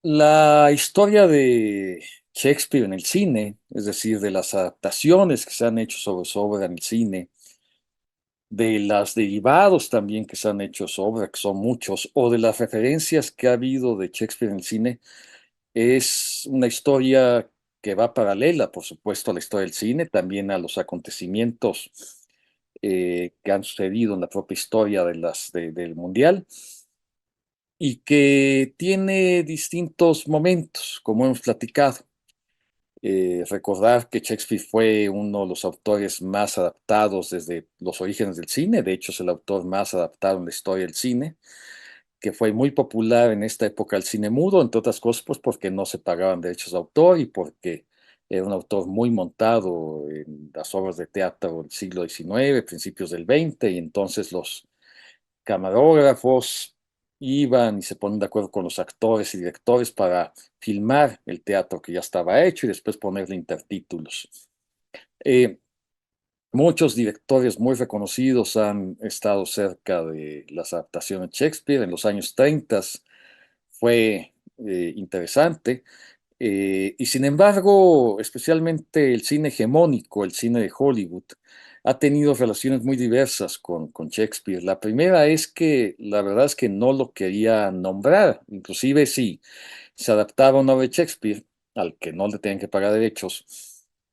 La historia de Shakespeare en el cine, es decir, de las adaptaciones que se han hecho sobre su obra en el cine, de los derivados también que se han hecho sobre su obra, que son muchos, o de las referencias que ha habido de Shakespeare en el cine, es una historia que va paralela, por supuesto, a la historia del cine, también a los acontecimientos que han sucedido en la propia historia del Mundial y que tiene distintos momentos, como hemos platicado. Recordar que Shakespeare fue uno de los autores más adaptados desde los orígenes del cine, de hecho es el autor más adaptado en la historia del cine, que fue muy popular en esta época del cine mudo, entre otras cosas, pues porque no se pagaban derechos de autor y porque era un autor muy montado en las obras de teatro del siglo XIX, principios del XX, y entonces los camarógrafos iban y se ponen de acuerdo con los actores y directores para filmar el teatro que ya estaba hecho y después ponerle intertítulos. Eh, Muchos directores muy reconocidos han estado cerca de las adaptaciones de Shakespeare. En los años 30 fue interesante. Y sin embargo, especialmente el cine hegemónico, el cine de Hollywood, ha tenido relaciones muy diversas con Shakespeare. La primera es que la verdad es que no lo quería nombrar, inclusive si se adaptaba una obra de Shakespeare, al que no le tenían que pagar derechos,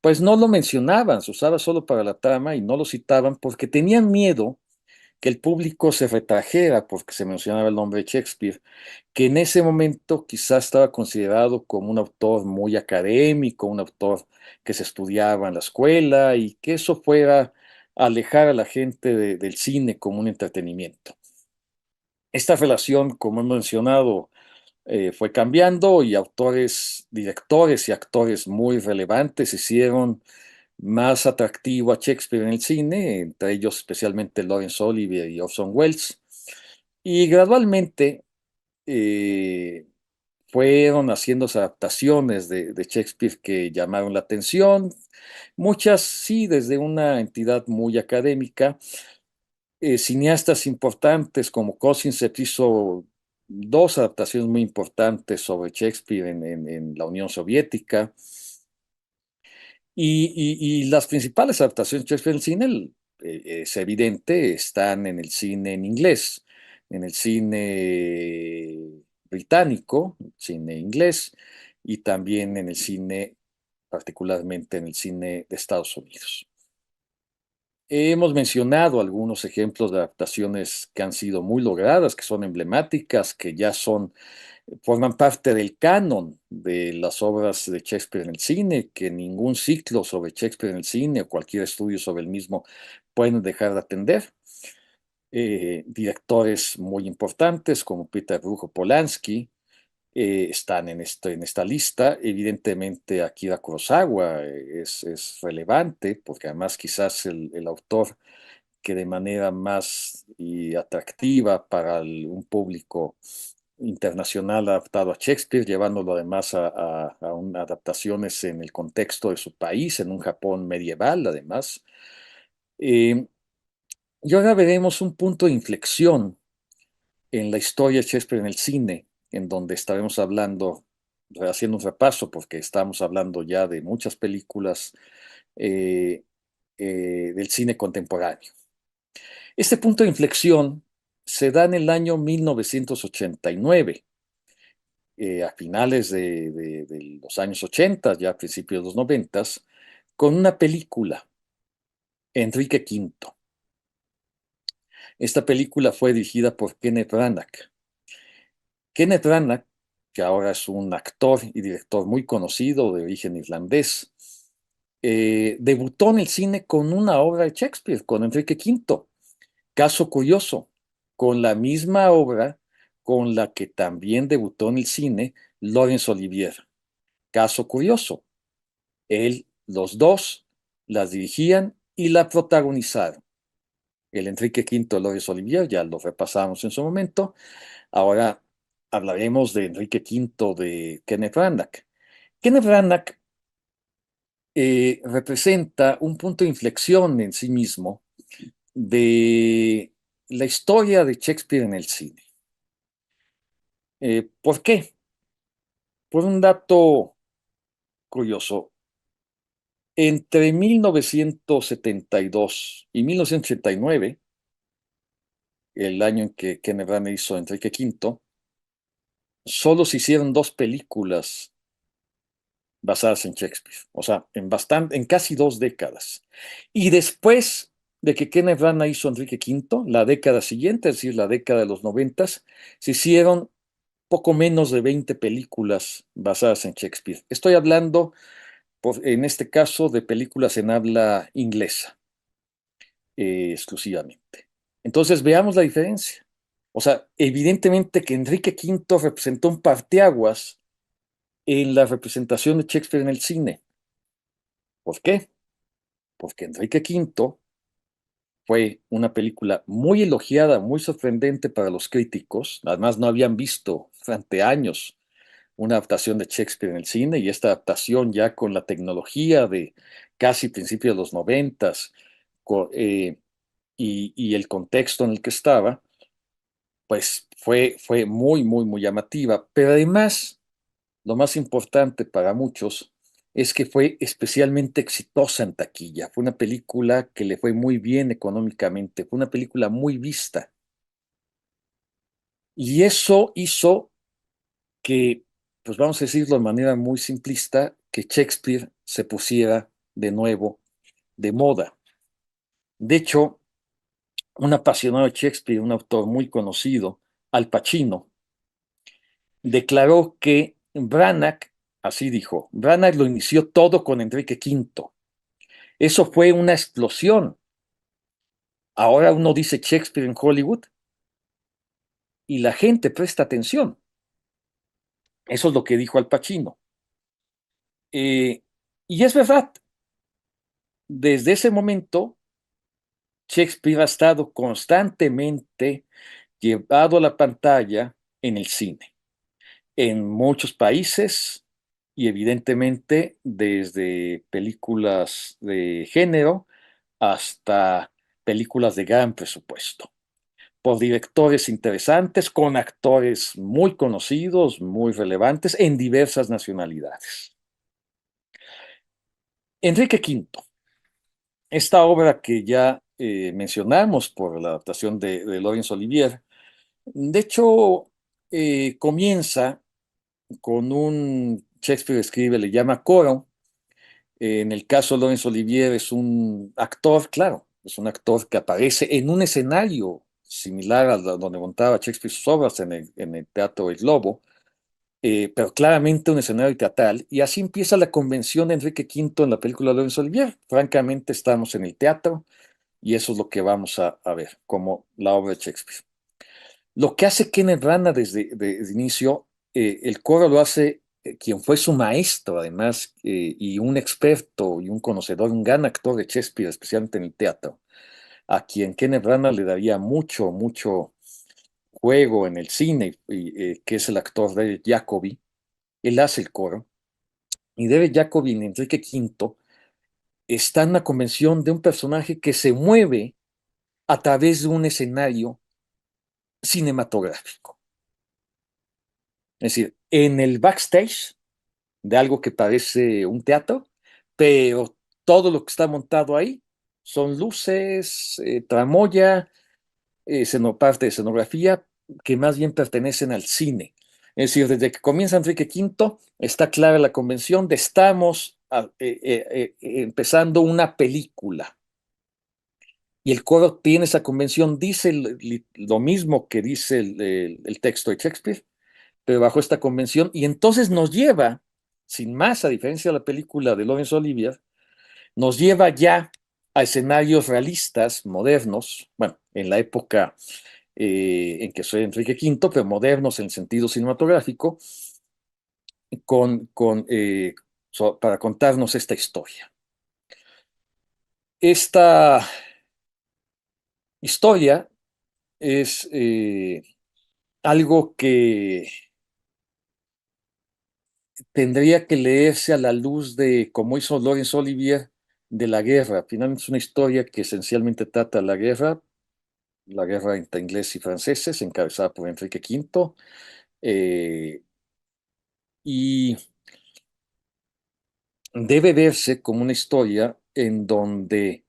pues no lo mencionaban, se usaba solo para la trama y no lo citaban porque tenían miedo que el público se retrajera porque se mencionaba el nombre de Shakespeare, que en ese momento quizás estaba considerado como un autor muy académico, un autor que se estudiaba en la escuela y que eso fuera a alejar a la gente del cine como un entretenimiento. Esta relación, como he mencionado, fue cambiando y autores, directores y actores muy relevantes hicieron más atractivo a Shakespeare en el cine, entre ellos especialmente Laurence Olivier y Orson Welles. Y gradualmente eh, fueron haciéndose adaptaciones de Shakespeare que llamaron la atención, muchas sí desde una entidad muy académica. Cineastas importantes como Cosinset hizo dos adaptaciones muy importantes sobre Shakespeare en la Unión Soviética. Y las principales adaptaciones de Shakespeare en el cine, es evidente, están en el cine en inglés, en el cine británico, cine inglés, y también en el cine, particularmente en el cine de Estados Unidos. Hemos mencionado algunos ejemplos de adaptaciones que han sido muy logradas, que son emblemáticas, que ya son, forman parte del canon de las obras de Shakespeare en el cine, que ningún ciclo sobre Shakespeare en el cine o cualquier estudio sobre el mismo pueden dejar de atender. Directores muy importantes como Peter Brujo Polanski están en esta lista. Evidentemente, Akira Kurosawa es relevante porque además quizás el autor que de manera más y atractiva para un público internacional adaptado a Shakespeare, llevándolo además a adaptaciones en el contexto de su país, en un Japón medieval, además. Eh, y ahora veremos un punto de inflexión en la historia de Shakespeare en el cine, en donde estaremos hablando, haciendo un repaso, porque estamos hablando ya de muchas películas eh, del cine contemporáneo. Este punto de inflexión se da en el año 1989, a finales de los años 80, ya a principios de los 90, con una película, Enrique V. Esta película fue dirigida por Kenneth Branagh. Kenneth Branagh, que ahora es un actor y director muy conocido de origen irlandés, debutó en el cine con una obra de Shakespeare, con Enrique V. Caso curioso, con la misma obra con la que también debutó en el cine Laurence Olivier. Caso curioso, los dos las dirigían y la protagonizaron. El Enrique V de Laurence Olivier, ya lo repasamos en su momento. Ahora hablaremos de Enrique V de Kenneth Branagh. Kenneth Branagh representa un punto de inflexión en sí mismo de la historia de Shakespeare en el cine. ¿Por qué? por un dato curioso, entre 1972 y 1989, el año en que Kenneth Branagh hizo Enrique Quinto, solo se hicieron dos películas basadas en Shakespeare, o sea, en casi 2 décadas. Y después de que Kenneth Branagh hizo Enrique Quinto, la década siguiente, es decir, la década de los 90, se hicieron poco menos de 20 películas basadas en Shakespeare. Estoy hablando, en este caso, de películas en habla inglesa, exclusivamente. Entonces, veamos la diferencia. O sea, evidentemente que Enrique Quinto representó un parteaguas en la representación de Shakespeare en el cine. ¿Por qué? Porque Enrique Quinto fue una película muy elogiada, muy sorprendente para los críticos. Además, no habían visto durante años una adaptación de Shakespeare en el cine, y esta adaptación ya con la tecnología de casi principios de los 90, y el contexto en el que estaba, pues fue muy, muy, muy llamativa. Pero además, lo más importante para muchos es que fue especialmente exitosa en taquilla. Fue una película que le fue muy bien económicamente, fue una película muy vista. Y eso hizo que, pues vamos a decirlo de manera muy simplista, que Shakespeare se pusiera de nuevo de moda. De hecho, un apasionado de Shakespeare, un autor muy conocido, Al Pacino, declaró que Branagh, así dijo, Branagh lo inició todo con Enrique Quinto. Eso fue una explosión. Ahora uno dice Shakespeare en Hollywood y la gente presta atención. Eso es lo que dijo Al Pacino. Y es verdad, desde ese momento Shakespeare ha estado constantemente llevado a la pantalla en el cine, en muchos países, y evidentemente desde películas de género hasta películas de gran presupuesto, por directores interesantes, con actores muy conocidos, muy relevantes, en diversas nacionalidades. Enrique Quinto, esta obra que ya mencionamos por la adaptación de Laurence Olivier, de hecho, comienza con un Shakespeare escribe, le llama coro. En el caso de Laurence Olivier es un actor, claro, es un actor que aparece en un escenario similar a donde montaba Shakespeare sus obras en el Teatro El Globo, pero claramente un escenario teatral, y así empieza la convención de Enrique Quinto en la película de Laurence Olivier. Francamente, estamos en el teatro y eso es lo que vamos a ver como la obra de Shakespeare. Lo que hace Kenneth Branagh desde inicio, el coro lo hace quien fue su maestro, además, y un experto y un conocedor, un gran actor de Shakespeare, especialmente en el teatro, a quien Kenneth Branagh le daría mucho, mucho juego en el cine, que es el actor David Jacobi. Él hace el coro, y David Jacobi en Enrique Quinto está en una convención de un personaje que se mueve a través de un escenario cinematográfico. Es decir, en el backstage de algo que parece un teatro, pero todo lo que está montado ahí son luces, tramoya, parte de escenografía, que más bien pertenecen al cine. Es decir, desde que comienza Enrique Quinto, está clara la convención de estamos empezando una película. Y el coro tiene esa convención, dice lo mismo que dice el texto de Shakespeare, pero bajo esta convención, y entonces nos lleva, sin más, a diferencia de la película de Laurence Olivier, nos lleva ya a escenarios realistas, modernos, bueno, en la época en que soy Enrique Quinto, pero modernos en el sentido cinematográfico, para contarnos esta historia. Esta historia es algo que tendría que leerse a la luz de, como hizo Laurence Olivier, de la guerra. Finalmente es una historia que esencialmente trata la guerra entre ingleses y franceses, encabezada por Enrique Quinto. y debe verse como una historia en donde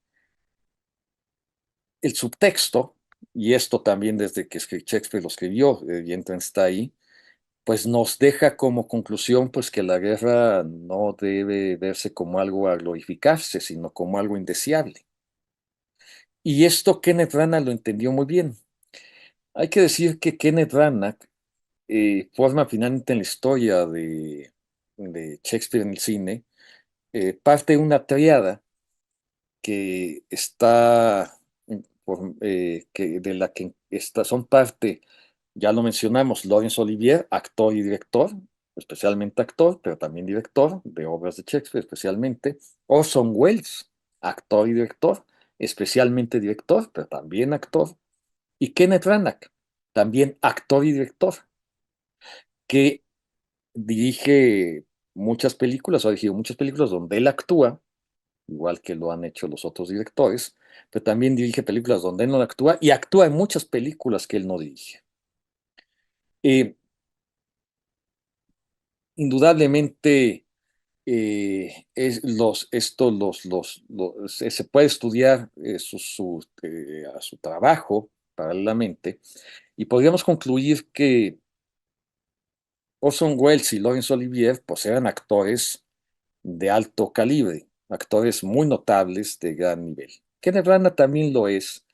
el subtexto, y esto también desde que Shakespeare lo escribió, evidentemente está ahí, pues nos deja como conclusión pues que la guerra no debe verse como algo a glorificarse, sino como algo indeseable. Y esto Kenneth Branagh lo entendió muy bien. Hay que decir que Kenneth Branagh forma finalmente en la historia de Shakespeare en el cine, parte de una triada que está, de la que son parte, ya lo mencionamos, Laurence Olivier, actor y director, especialmente actor, pero también director de obras de Shakespeare, especialmente. Orson Welles, actor y director, especialmente director, pero también actor. Y Kenneth Branagh, también actor y director, que dirige muchas películas, o ha dirigido muchas películas donde él actúa, igual que lo han hecho los otros directores, pero también dirige películas donde él no actúa y actúa en muchas películas que él no dirige. Eh, Indudablemente, se puede estudiar a su trabajo paralelamente y podríamos concluir que Orson Welles y Laurence Olivier pues eran actores de alto calibre, actores muy notables de gran nivel. Kenneth Branagh también lo es,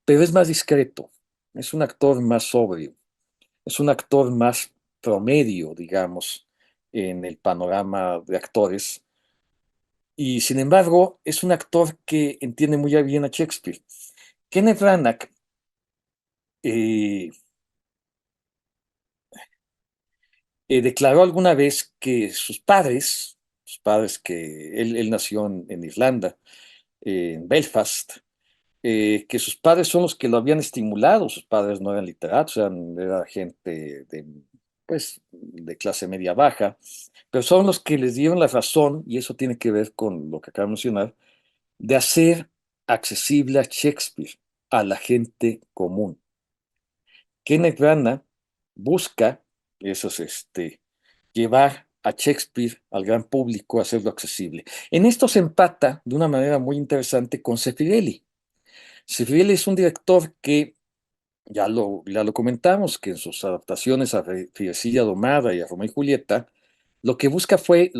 pero es más discreto, es un actor más sobrio, es un actor más promedio, digamos, en el panorama de actores, y sin embargo es un actor que entiende muy bien a Shakespeare. Kenneth Branagh eh, declaró alguna vez que sus padres que él nació en Irlanda, en Belfast, que sus padres son los que lo habían estimulado, sus padres no eran literatos, era gente pues, de clase media baja, pero son los que les dieron la razón, y eso tiene que ver con lo que acabo de mencionar, de hacer accesible a Shakespeare a la gente común. Kenneth Branagh busca, eso es llevar a Shakespeare al gran público, hacerlo accesible. En esto se empata de una manera muy interesante con Zeffirelli. Zeffirelli es un director que, ya lo comentamos, que en sus adaptaciones a Fidelcilla Domada y a Romeo y Julieta, lo que buscó fue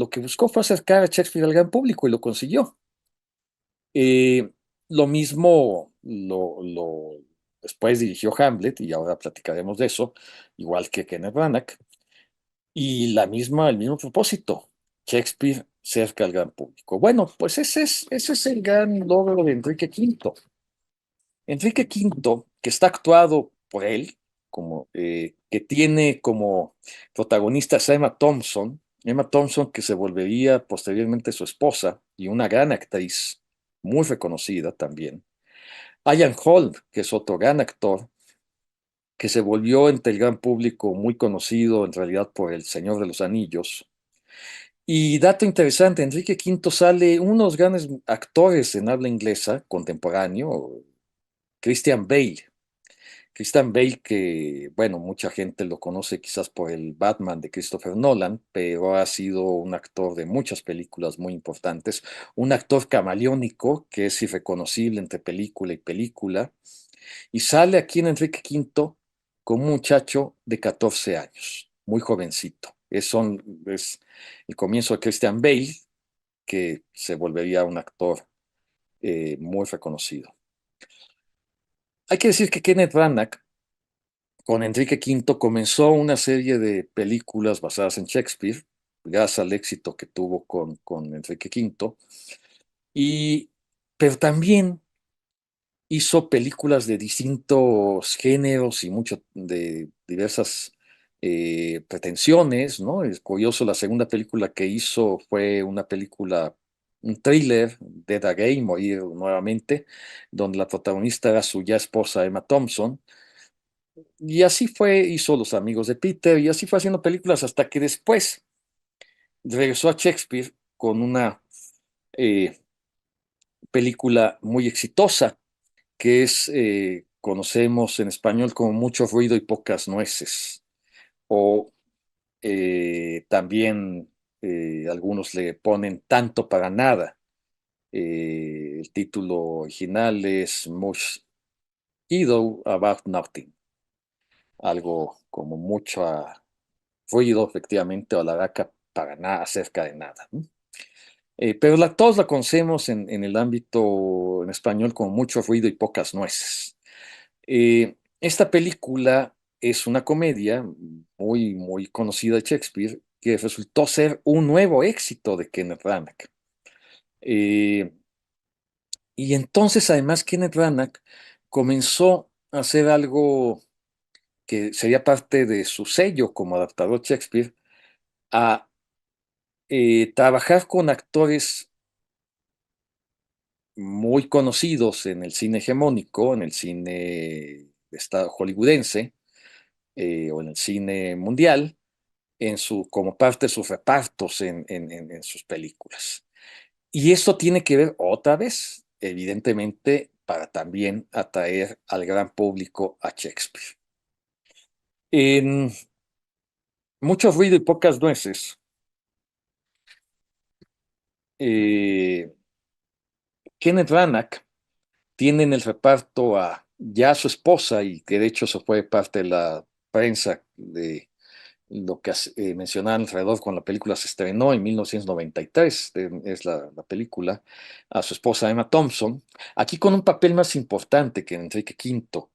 acercar a Shakespeare al gran público y lo consiguió. Lo mismo después dirigió Hamlet, y ahora platicaremos de eso, igual que Kenneth Branagh, y el mismo propósito, Shakespeare cerca al gran público. Bueno, pues ese es el gran logro de Enrique V. Enrique V, que está actuado por él, que tiene como protagonista a Emma Thompson que se volvería posteriormente su esposa y una gran actriz, muy reconocida también. Ian Holm, que es otro gran actor, que se volvió entre el gran público muy conocido en realidad por El Señor de los Anillos. Y dato interesante, Enrique V sale unos grandes actores en habla inglesa contemporáneo, Christian Bale. Christian Bale, que, bueno, mucha gente lo conoce quizás por el Batman de Christopher Nolan, pero ha sido un actor de muchas películas muy importantes, un actor camaleónico que es irreconocible entre película y película, y sale aquí en Enrique V como un muchacho de 14 años, muy jovencito. Es el comienzo de Christian Bale, que se volvería un actor muy reconocido. Hay que decir que Kenneth Branagh con Enrique V comenzó una serie de películas basadas en Shakespeare, gracias al éxito que tuvo con Enrique V, y, pero también hizo películas de distintos géneros y mucho de diversas pretensiones, ¿no? Es curioso, la segunda película que hizo fue una película, un thriller, Dead Again, Morir Nuevamente, donde la protagonista era su ya esposa Emma Thompson. Y así fue, hizo Los Amigos de Peter, y así fue haciendo películas hasta que después regresó a Shakespeare con una eh, película muy exitosa, que conocemos en español como Mucho ruido y pocas nueces, o También algunos le ponen Tanto para Nada. El título original es Much Ado About Nothing, algo como mucho ruido, efectivamente, o la vaca para nada, acerca de nada, ¿no? Pero todos la conocemos en el ámbito en español como mucho ruido y pocas nueces. Esta película es una comedia muy, muy conocida de Shakespeare que resultó ser un nuevo éxito de Kenneth Branagh. Eh, y entonces, además, Kenneth Branagh comenzó a hacer algo que sería parte de su sello como adaptador de Shakespeare, a trabajar con actores muy conocidos en el cine hegemónico, en el cine hollywoodense o en el cine mundial, como parte de sus repartos en sus películas. Y esto tiene que ver otra vez, evidentemente, para también atraer al gran público a Shakespeare. En Mucho ruido y pocas nueces, eh, Kenneth Branagh tiene en el reparto a ya su esposa, y que de hecho eso fue parte de la prensa de lo que mencionaban alrededor cuando la película se estrenó en 1993, es la película, a su esposa Emma Thompson, aquí con un papel más importante que en Enrique V,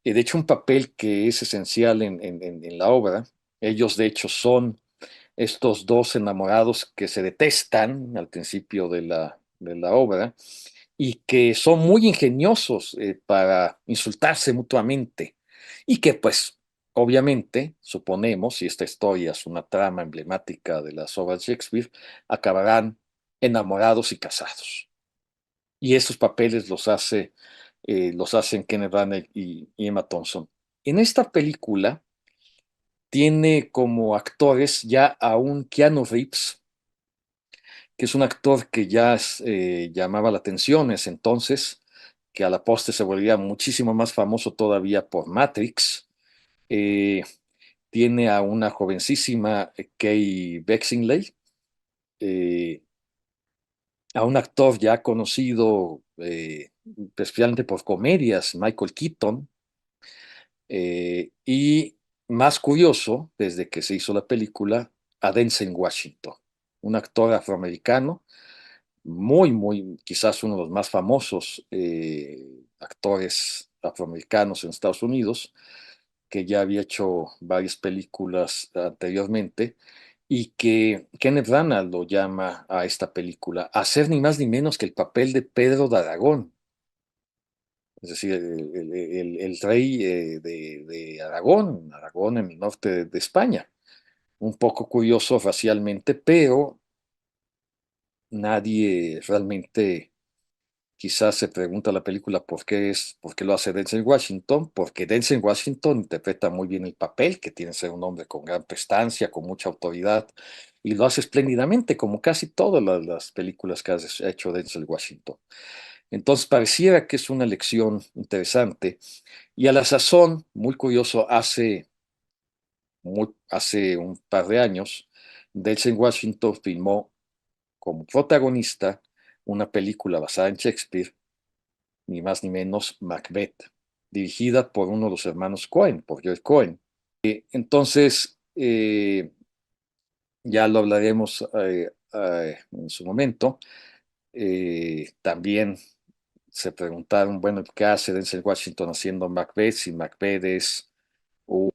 de hecho un papel que es esencial en la obra. Ellos de hecho son estos dos enamorados que se detestan al principio de la obra y que son muy ingeniosos para insultarse mutuamente y que pues obviamente suponemos, y esta historia es una trama emblemática de las obras de Shakespeare, acabarán enamorados y casados. Y esos papeles los hacen Kenneth Branagh y Emma Thompson. En esta película tiene como actores ya a un Keanu Reeves, que es un actor que ya llamaba la atención en ese entonces, que a la postre se volvía muchísimo más famoso todavía por Matrix. Eh, Tiene a una jovencísima Kay Beckinsale, eh, a un actor ya conocido especialmente por comedias, Michael Keaton, y más curioso, desde que se hizo la película, a Denzel Washington, un actor afroamericano muy, muy, quizás uno de los más famosos actores afroamericanos en Estados Unidos, que ya había hecho varias películas anteriormente, y que Kenneth Branagh lo llama a esta película a hacer ni más ni menos que el papel de Pedro de Aragón, es decir, el rey de Aragón, Aragón en el norte de España. Un poco curioso racialmente, pero nadie realmente quizás se pregunta la película por qué lo hace Denzel Washington, porque Denzel Washington interpreta muy bien el papel, que tiene que ser un hombre con gran prestancia, con mucha autoridad, y lo hace espléndidamente, como casi todas las películas que ha hecho Denzel Washington. Entonces pareciera que es una elección interesante, y a la sazón, muy curioso, hace un par de años, Denzel Washington filmó como protagonista una película basada en Shakespeare, ni más ni menos Macbeth, dirigida por uno de los hermanos Coen, por Joel Coen. Entonces, ya lo hablaremos en su momento. También se preguntaron, bueno, ¿qué hace Denzel Washington haciendo Macbeth si Macbeth es un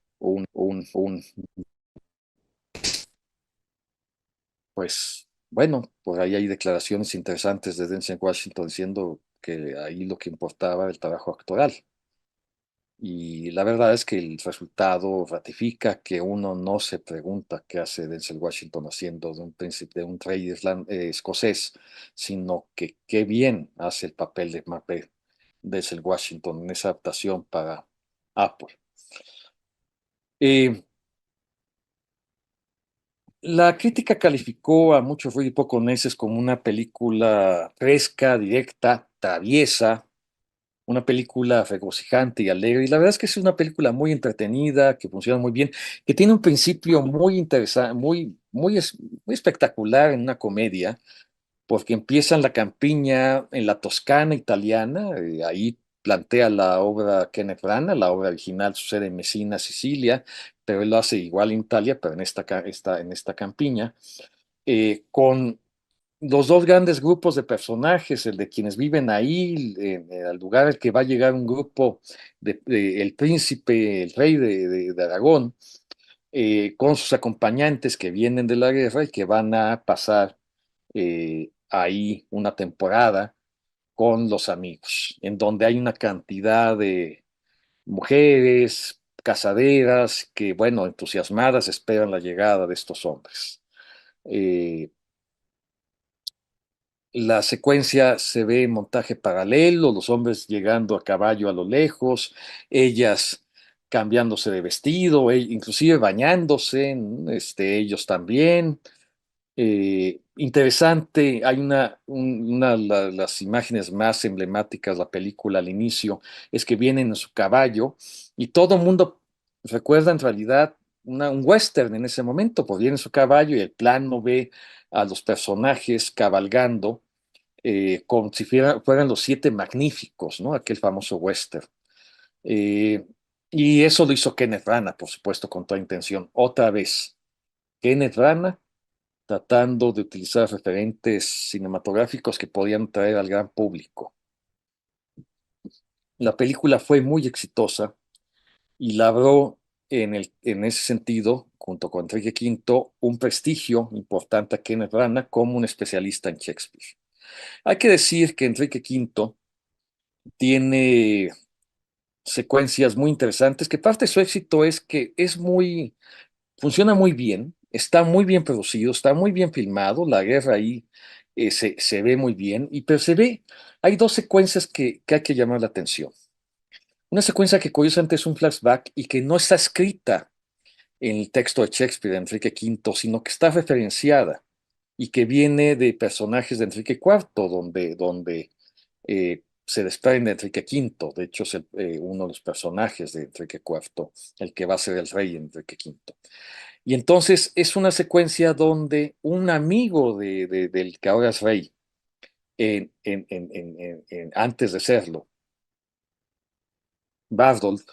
pues, bueno, por ahí hay declaraciones interesantes de Denzel Washington diciendo que ahí lo que importaba era el trabajo actoral. Y la verdad es que el resultado ratifica que uno no se pregunta qué hace Denzel Washington haciendo de un príncipe, de un rey escocés, sino que qué bien hace el papel de Macbeth Denzel Washington en esa adaptación para Apple. Eh, la crítica calificó a Mucho ruido y pocos meses como una película fresca, directa, traviesa, una película regocijante y alegre. Y la verdad es que es una película muy entretenida, que funciona muy bien, que tiene un principio muy interesante, muy espectacular en una comedia, porque empieza en la campiña, en la Toscana italiana, ahí plantea la obra Kenneth Branagh, la obra original sucede en Messina, Sicilia, pero él lo hace igual en Italia, pero en esta campiña, con los dos grandes grupos de personajes, el de quienes viven ahí, al lugar al que va a llegar un grupo el príncipe, el rey de Aragón, con sus acompañantes que vienen de la guerra y que van a pasar ahí una temporada con los amigos, en donde hay una cantidad de mujeres casaderas que, bueno, entusiasmadas esperan la llegada de estos hombres. Eh, La secuencia se ve en montaje paralelo, los hombres llegando a caballo a lo lejos, ellas cambiándose de vestido, inclusive bañándose, ellos también. Interesante, hay una de las imágenes más emblemáticas de la película al inicio, es que vienen en su caballo y todo el mundo recuerda en realidad un western en ese momento, pues viene en su caballo y el plano ve a los personajes cabalgando como si fueran los Siete Magníficos, ¿no? Aquel famoso western. Eh, y eso lo hizo Kenneth Branagh, por supuesto, con toda intención. Otra vez, Kenneth Branagh tratando de utilizar referentes cinematográficos que podían traer al gran público. La película fue muy exitosa y labró en ese sentido, junto con Enrique Quinto, un prestigio importante a Kenneth Branagh como un especialista en Shakespeare. Hay que decir que Enrique Quinto tiene secuencias muy interesantes, que parte de su éxito es que funciona muy bien, está muy bien producido, está muy bien filmado, la guerra ahí se ve muy bien, pero hay dos secuencias que hay que llamar la atención. Una secuencia que curiosamente es un flashback y que no está escrita en el texto de Shakespeare de Enrique V, sino que está referenciada y que viene de personajes de Enrique IV, donde se desprende Enrique V. De hecho, es uno de los personajes de Enrique IV, el que va a ser el rey Enrique V. Y entonces es una secuencia donde un amigo del que ahora es rey, antes de serlo, Bardold,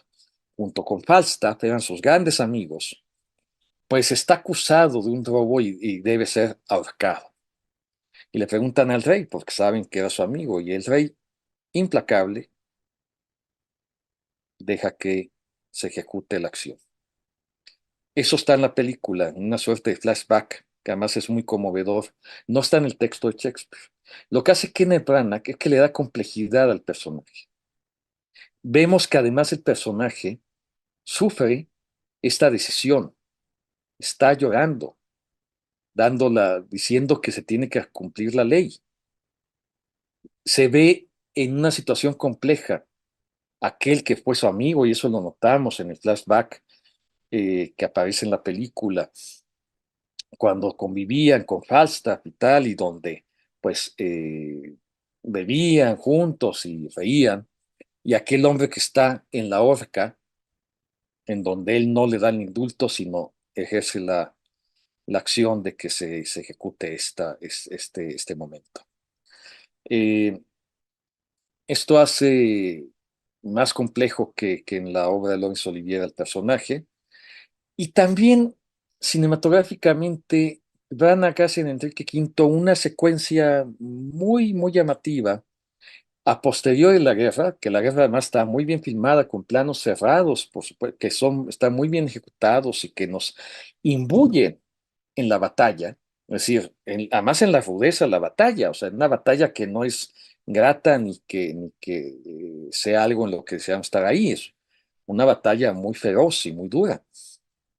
junto con Falstaff, eran sus grandes amigos, pues está acusado de un robo y debe ser ahorcado. Y le preguntan al rey, porque saben que era su amigo, y el rey, implacable, deja que se ejecute la acción. Eso está en la película, en una suerte de flashback, que además es muy conmovedor. No está en el texto de Shakespeare. Lo que hace Kenneth Branagh es que le da complejidad al personaje. Vemos que además el personaje sufre esta decisión, está llorando, diciendo que se tiene que cumplir la ley. Se ve en una situación compleja aquel que fue su amigo, y eso lo notamos en el flashback que aparece en la película, cuando convivían con Falstaff y tal, y donde pues bebían juntos y reían, y aquel hombre que está en la horca, en donde él no le da el indulto, sino ejerce la acción de que se ejecute este momento. Eh, Esto hace más complejo que en la obra de Laurence Olivier el personaje, y también cinematográficamente van acá en Enrique V una secuencia muy llamativa a posteriori de la guerra, que la guerra además está muy bien filmada, con planos cerrados, por supuesto, están muy bien ejecutados y que nos imbuyen en la batalla, es decir, además en la rudeza de la batalla, o sea, en una batalla que no es grata ni que sea algo en lo que deseamos estar ahí, es una batalla muy feroz y muy dura,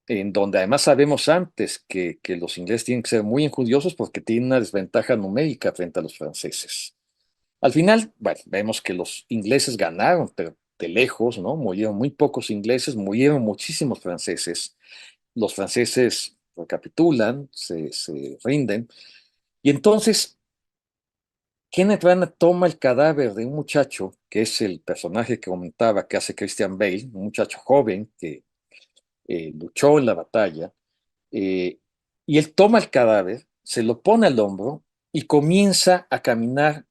en donde además sabemos antes que los ingleses tienen que ser muy injudiosos porque tienen una desventaja numérica frente a los franceses. Al final, bueno, vemos que los ingleses ganaron, pero de lejos, ¿no? Murieron muy pocos ingleses, murieron muchísimos franceses. Los franceses recapitulan, se rinden, y entonces Kenneth Branagh toma el cadáver de un muchacho, que es el personaje que comentaba que hace Christian Bale, un muchacho joven que luchó en la batalla, eh, y él toma el cadáver, se lo pone al hombro y comienza a caminar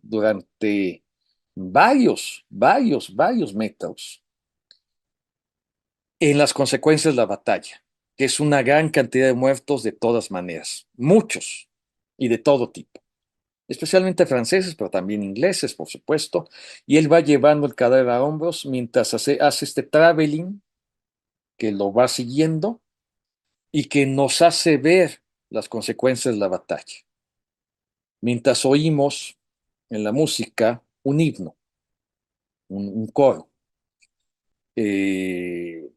durante varios metros en las consecuencias de la batalla, que es una gran cantidad de muertos de todas maneras, muchos y de todo tipo, especialmente franceses, pero también ingleses, por supuesto, y él va llevando el cadáver a hombros mientras hace este traveling que lo va siguiendo y que nos hace ver las consecuencias de la batalla, mientras oímos en la música un himno, un coro, el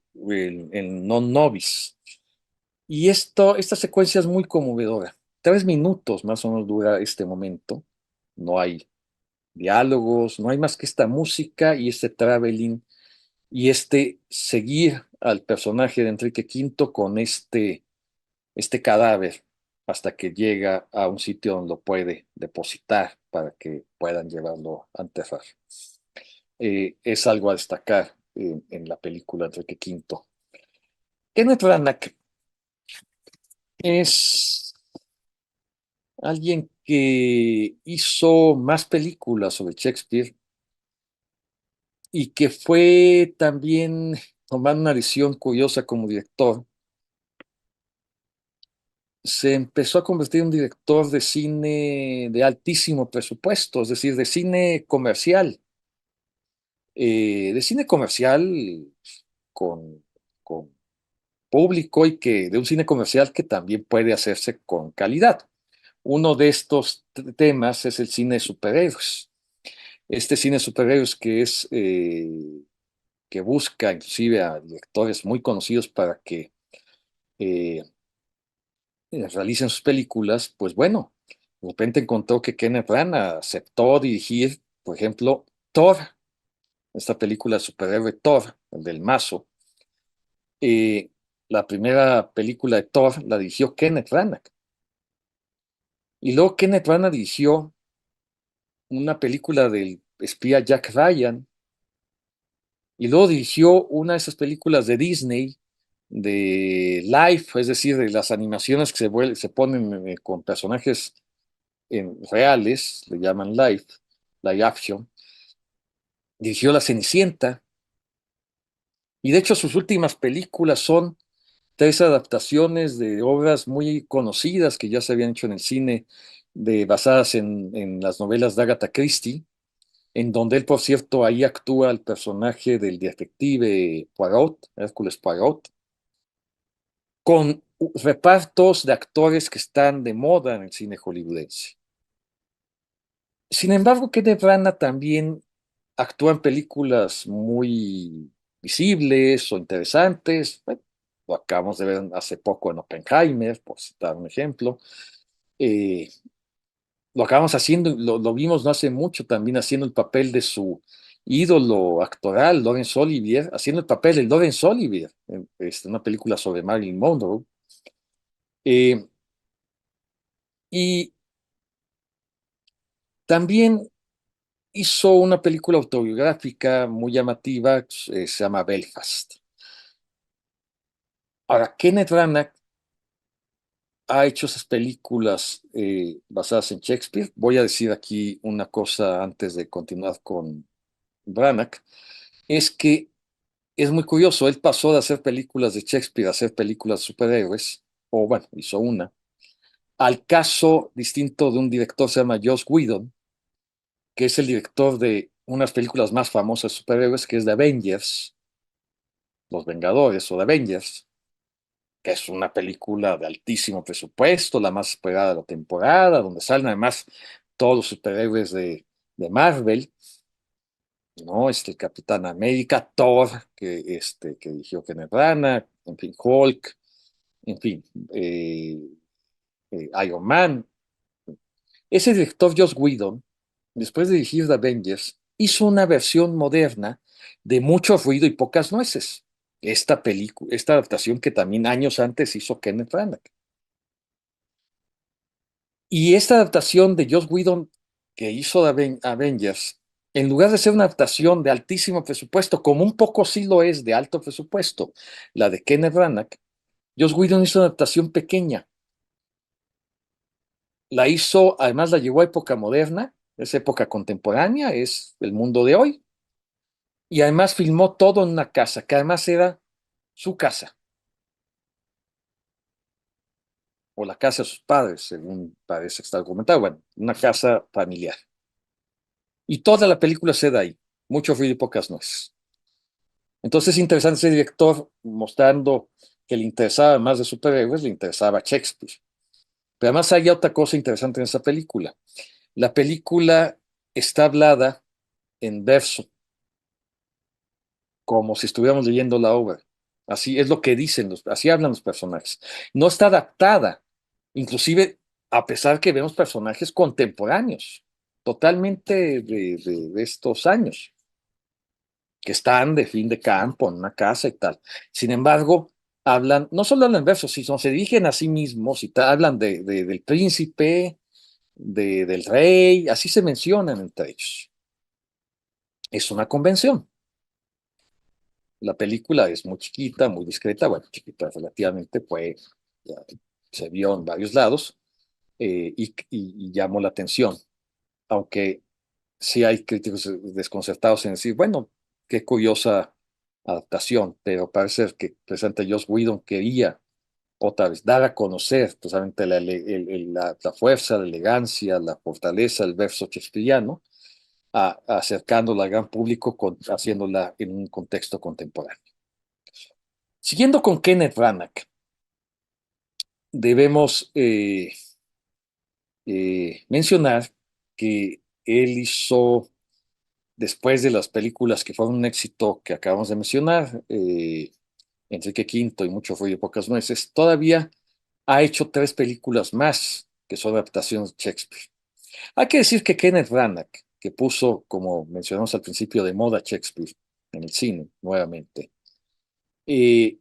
non nobis. Y esta secuencia es muy conmovedora. 3 minutos más o menos dura este momento. No hay diálogos, no hay más que esta música y este traveling y este seguir al personaje de Enrique Quinto con este cadáver hasta que llega a un sitio donde lo puede depositar para que puedan llevarlo a enterrar. Es algo a destacar en la película Enrique Quinto. Kenneth Branagh es alguien que hizo más películas sobre Shakespeare y que fue también tomando una decisión curiosa como director. Se empezó a convertir en un director de cine de altísimo presupuesto, es decir, de cine comercial con, con público y que de un cine comercial que también puede hacerse con calidad. Uno de estos temas es el cine de superhéroes. Este cine de superhéroes que busca inclusive a directores muy conocidos para que eh, realicen sus películas, pues bueno, de repente encontró que Kenneth Branagh aceptó dirigir, por ejemplo, Thor, esta película de superhéroe Thor, el del mazo. Eh, la primera película de Thor la dirigió Kenneth Branagh. Y luego Kenneth Branagh dirigió una película del espía Jack Ryan, y luego dirigió una de esas películas de Disney, de Life, es decir, de las animaciones que se ponen con personajes reales, le llaman live action. Dirigió La Cenicienta, y de hecho sus últimas películas son 3 adaptaciones de obras muy conocidas que ya se habían hecho en el cine, basadas en las novelas de Agatha Christie, en donde él, por cierto, ahí actúa el personaje del detective Poirot, Hércules Poirot, con repartos de actores que están de moda en el cine hollywoodense. Sin embargo, Kenneth Branagh también actúa en películas muy visibles o interesantes. Bueno, lo acabamos de ver hace poco en Oppenheimer, por citar un ejemplo. Eh, lo acabamos haciendo, lo vimos no hace mucho también haciendo el papel de su ídolo actoral, Laurence Olivier, haciendo el papel de Laurence Olivier, en una película sobre Marilyn Monroe. Eh, y también hizo una película autobiográfica muy llamativa, se llama Belfast. Ahora, Kenneth Branagh ha hecho esas películas basadas en Shakespeare. Voy a decir aquí una cosa antes de continuar con Branagh, es que es muy curioso, él pasó de hacer películas de Shakespeare a hacer películas de superhéroes, o bueno, hizo una, al caso distinto de un director, se llama Joss Whedon, que es el director de unas películas más famosas de superhéroes, que es The Avengers, Los Vengadores o The Avengers, que es una película de altísimo presupuesto, la más esperada de la temporada, donde salen además todos los superhéroes de Marvel, ¿no? Capitán América, Thor, que dirigió Kenneth Branagh, en fin, Hulk, en fin, Iron Man. Ese director, Joss Whedon, después de dirigir The Avengers, hizo una versión moderna de mucho ruido y pocas nueces. Esta adaptación que también años antes hizo Kenneth Branagh. Y esta adaptación de Joss Whedon que hizo de Avengers, en lugar de ser una adaptación de altísimo presupuesto, como un poco sí lo es de alto presupuesto, la de Kenneth Branagh, Joss Whedon hizo una adaptación pequeña. La hizo, además la llevó a época moderna, es época contemporánea, es el mundo de hoy. Y además filmó todo en una casa, que además era su casa, o la casa de sus padres, según parece estar documentado. Bueno, una casa familiar. Y toda la película se da ahí. Mucho ruido y pocas nueces. Entonces es interesante ese director mostrando que le interesaba más de superhéroes, le interesaba Shakespeare. Pero además hay otra cosa interesante en esa película. La película está hablada en verso, como si estuviéramos leyendo la obra. Así es lo que dicen, así hablan los personajes. No está adaptada, inclusive a pesar que vemos personajes contemporáneos, totalmente de estos años, que están de fin de campo en una casa y tal. Sin embargo, hablan, no solo hablan en versos, sino se dirigen a sí mismos y hablan del príncipe, del rey, así se mencionan entre ellos. Es una convención. La película es muy chiquita, muy discreta, bueno, chiquita relativamente, ya se vio en varios lados y llamó la atención, aunque sí hay críticos desconcertados en decir, bueno, qué curiosa adaptación, pero parece que precisamente Joss Whedon quería otra vez dar a conocer precisamente la fuerza, la elegancia, la fortaleza del verso shakespeariano, acercándola al gran público, haciéndola en un contexto contemporáneo. Siguiendo con Kenneth Branagh, debemos mencionar que él hizo, después de las películas que fueron un éxito que acabamos de mencionar, Enrique Quinto y Mucho Frío y Pocas Nueces, todavía ha hecho tres películas más que son adaptaciones de Shakespeare. Hay que decir que Kenneth Branagh, que puso, como mencionamos al principio, de moda Shakespeare en el cine nuevamente, eh,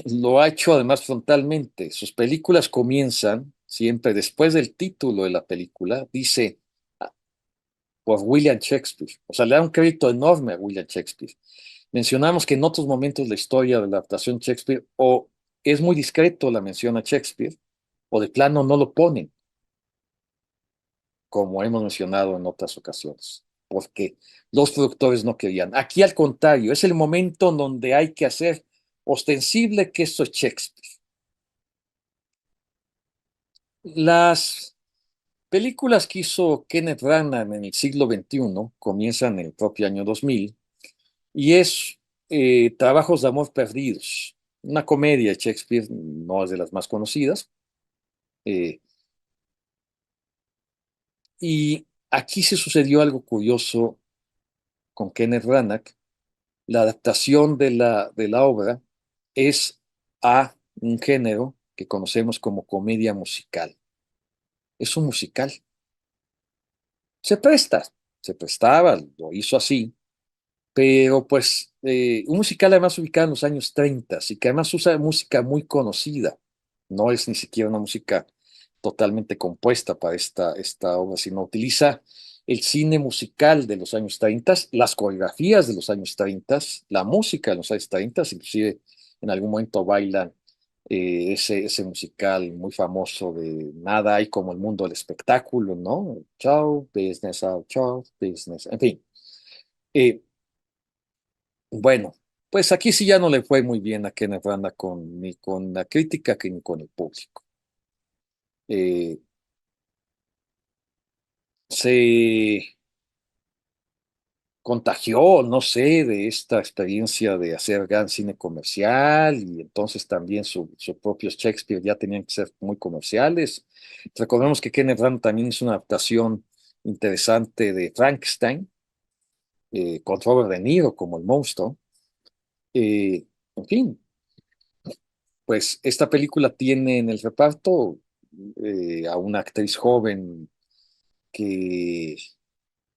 lo ha hecho además frontalmente. Sus películas comienzan siempre después del título de la película, dice por William Shakespeare. O sea, le da un crédito enorme a William Shakespeare. Mencionamos que en otros momentos de la historia de la adaptación de Shakespeare o es muy discreto la mención a Shakespeare o de plano no lo ponen, como hemos mencionado en otras ocasiones, porque los productores no querían. Aquí al contrario, es el momento en donde hay que hacer ostensible que esto es Shakespeare. Las películas que hizo Kenneth Branagh en el siglo XXI comienzan en el propio año 2000 y es Trabajos de amor perdidos, una comedia de Shakespeare, no es de las más conocidas. eh, y aquí se sucedió algo curioso con Kenneth Branagh. La adaptación de la obra es a un género que conocemos como comedia musical. Es un musical. Se presta, se prestaba, lo hizo así, pero pues un musical además ubicado en los años 30 y que además usa música muy conocida. No es ni siquiera una música totalmente compuesta para esta obra, sino utiliza el cine musical de los años 30, las coreografías de los años 30, la música de los años 30, inclusive en algún momento bailan ese musical muy famoso de Nada hay como el mundo del espectáculo, ¿no? Chao, business out, chao, business, en fin. Eh, bueno, pues aquí sí ya no le fue muy bien a Kenneth Branagh ni con la crítica ni con el público. Eh, se contagió, no sé, de esta experiencia de hacer gran cine comercial y entonces también sus propios Shakespeare ya tenían que ser muy comerciales. Recordemos que Kenneth Branagh también hizo una adaptación interesante de Frankenstein, con Robert De Niro como el monstruo. Eh, en fin, pues esta película tiene en el reparto a una actriz joven que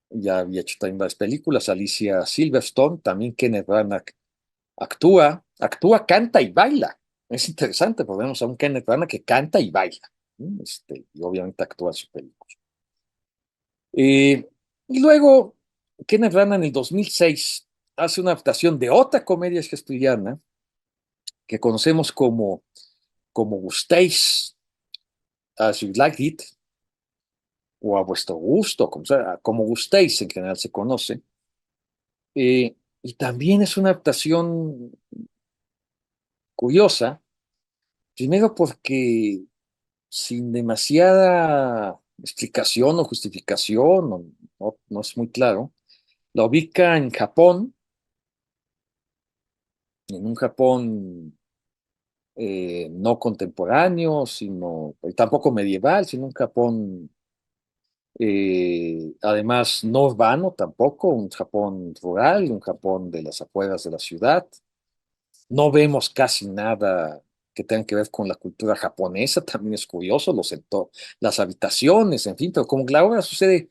ya había hecho también varias películas, Alicia Silverstone, también Kenneth Branagh actúa, canta y baila. Es interesante, porque vemos a un Kenneth Branagh que canta y baila. ¿no? Y obviamente actúa en su película. Eh, y luego, Kenneth Branagh en el 2006 hace una adaptación de otra comedia shakespeariana que conocemos como Gustéis, As You Like It, o a vuestro gusto, como gustéis en general se conoce. Y también es una adaptación curiosa, primero porque sin demasiada explicación o justificación, no es muy claro, la ubica en Japón, en un Japón no contemporáneo, tampoco medieval, sino un Japón además no urbano tampoco, un Japón rural, un Japón de las afueras de la ciudad. No vemos casi nada que tenga que ver con la cultura japonesa, también es curioso, las habitaciones, en fin, pero como la obra sucede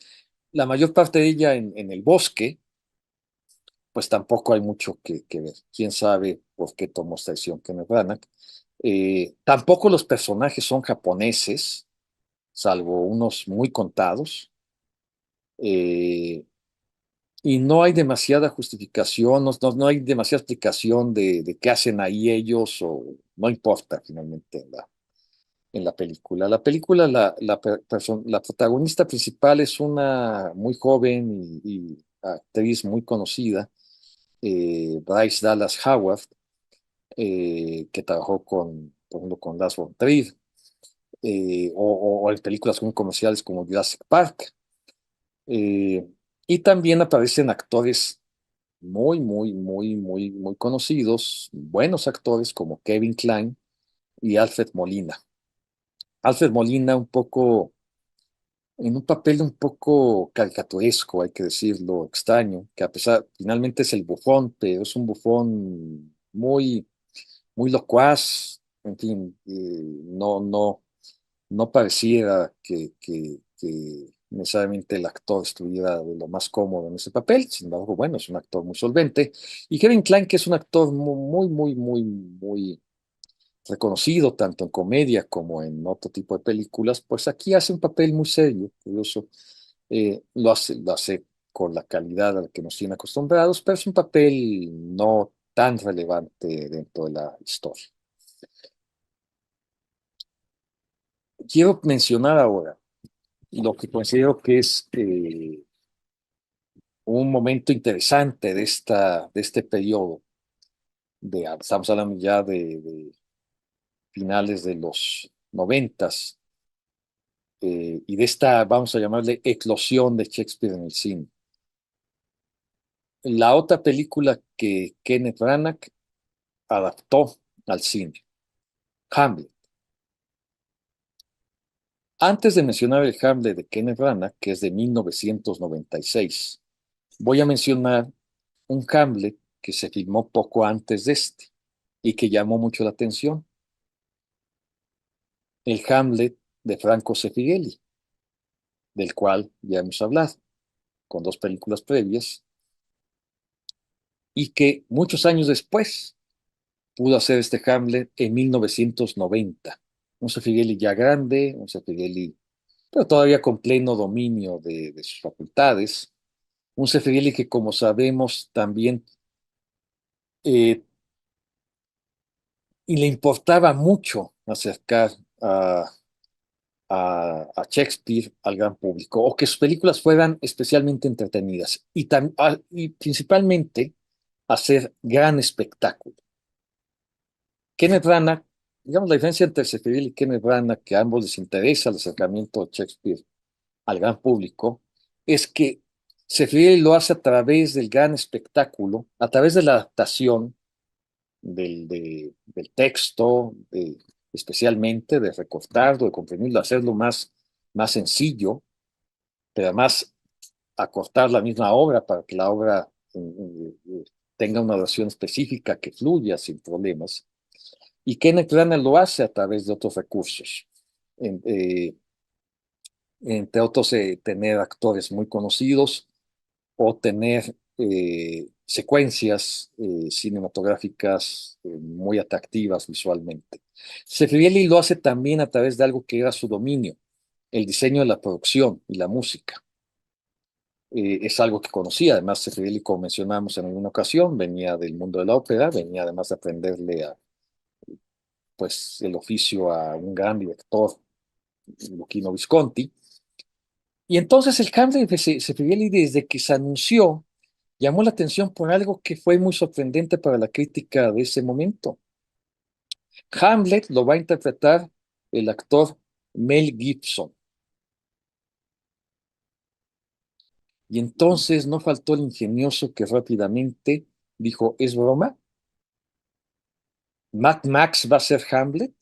la mayor parte de ella en el bosque, pues tampoco hay mucho que ver. Quién sabe por qué tomó esta decisión Kenneth Branagh. Tampoco los personajes son japoneses, salvo unos muy contados. Eh, y no hay demasiada justificación, no hay demasiada explicación de qué hacen ahí ellos, o no importa finalmente en la película. La película, la protagonista principal es una muy joven y actriz muy conocida, Bryce Dallas Howard, que trabajó por ejemplo, con Lars von Trier, o en películas muy comerciales como Jurassic Park. Eh, y también aparecen actores muy conocidos, buenos actores como Kevin Kline y Alfred Molina. Alfred Molina en un papel un poco caricaturesco, hay que decirlo, extraño, que a pesar, finalmente es el bufón, pero es un bufón muy locuaz, en fin, no pareciera que necesariamente el actor estuviera de lo más cómodo en ese papel. Sin embargo, bueno, es un actor muy solvente. Y Kevin Kline, que es un actor muy reconocido tanto en comedia como en otro tipo de películas, pues aquí hace un papel muy serio, curioso. Lo hace con la calidad a la que nos tiene acostumbrados, pero es un papel no tan relevante dentro de la historia. Quiero mencionar ahora lo que considero que es un momento interesante de este periodo. Estamos hablando ya de finales de los noventas, y de esta, vamos a llamarle, eclosión de Shakespeare en el cine. La otra película que Kenneth Branagh adaptó al cine, Hamlet. Antes de mencionar el Hamlet de Kenneth Branagh, que es de 1996, voy a mencionar un Hamlet que se filmó poco antes de este y que llamó mucho la atención, el Hamlet de Franco Sefirelli, del cual ya hemos hablado, con dos películas previas, y que muchos años después pudo hacer este Hamlet en 1990. Un Sefirelli ya grande, un Sefirelli, pero todavía con pleno dominio de sus facultades, un Sefirelli que, como sabemos, también eh, y le importaba mucho acercar a Shakespeare al gran público, o que sus películas fueran especialmente entretenidas y principalmente hacer gran espectáculo. Kenneth Branagh, digamos, la diferencia entre Shakespeare y Kenneth Branagh, que a ambos les interesa el acercamiento de Shakespeare al gran público, es que Shakespeare lo hace a través del gran espectáculo, a través de la adaptación del texto, especialmente de recortarlo, de comprimirlo, hacerlo más sencillo, pero además acortar la misma obra para que la obra tenga una duración específica que fluya sin problemas. Y Kenneth Branagh lo hace a través de otros recursos. En- eh, Entre otros, tener actores muy conocidos o tener secuencias cinematográficas muy atractivas visualmente. Seferielli lo hace también a través de algo que era su dominio, el diseño de la producción y la música. Es algo que conocía, además Seferielli, como mencionamos en alguna ocasión, venía del mundo de la ópera, venía además de aprenderle pues, el oficio a un gran director, Luchino Visconti. Y entonces el Hamlet de Seferielli, desde que se anunció, llamó la atención por algo que fue muy sorprendente para la crítica de ese momento. Hamlet lo va a interpretar el actor Mel Gibson. Y entonces no faltó el ingenioso que rápidamente dijo, ¿es broma? ¿Mad Max va a ser Hamlet?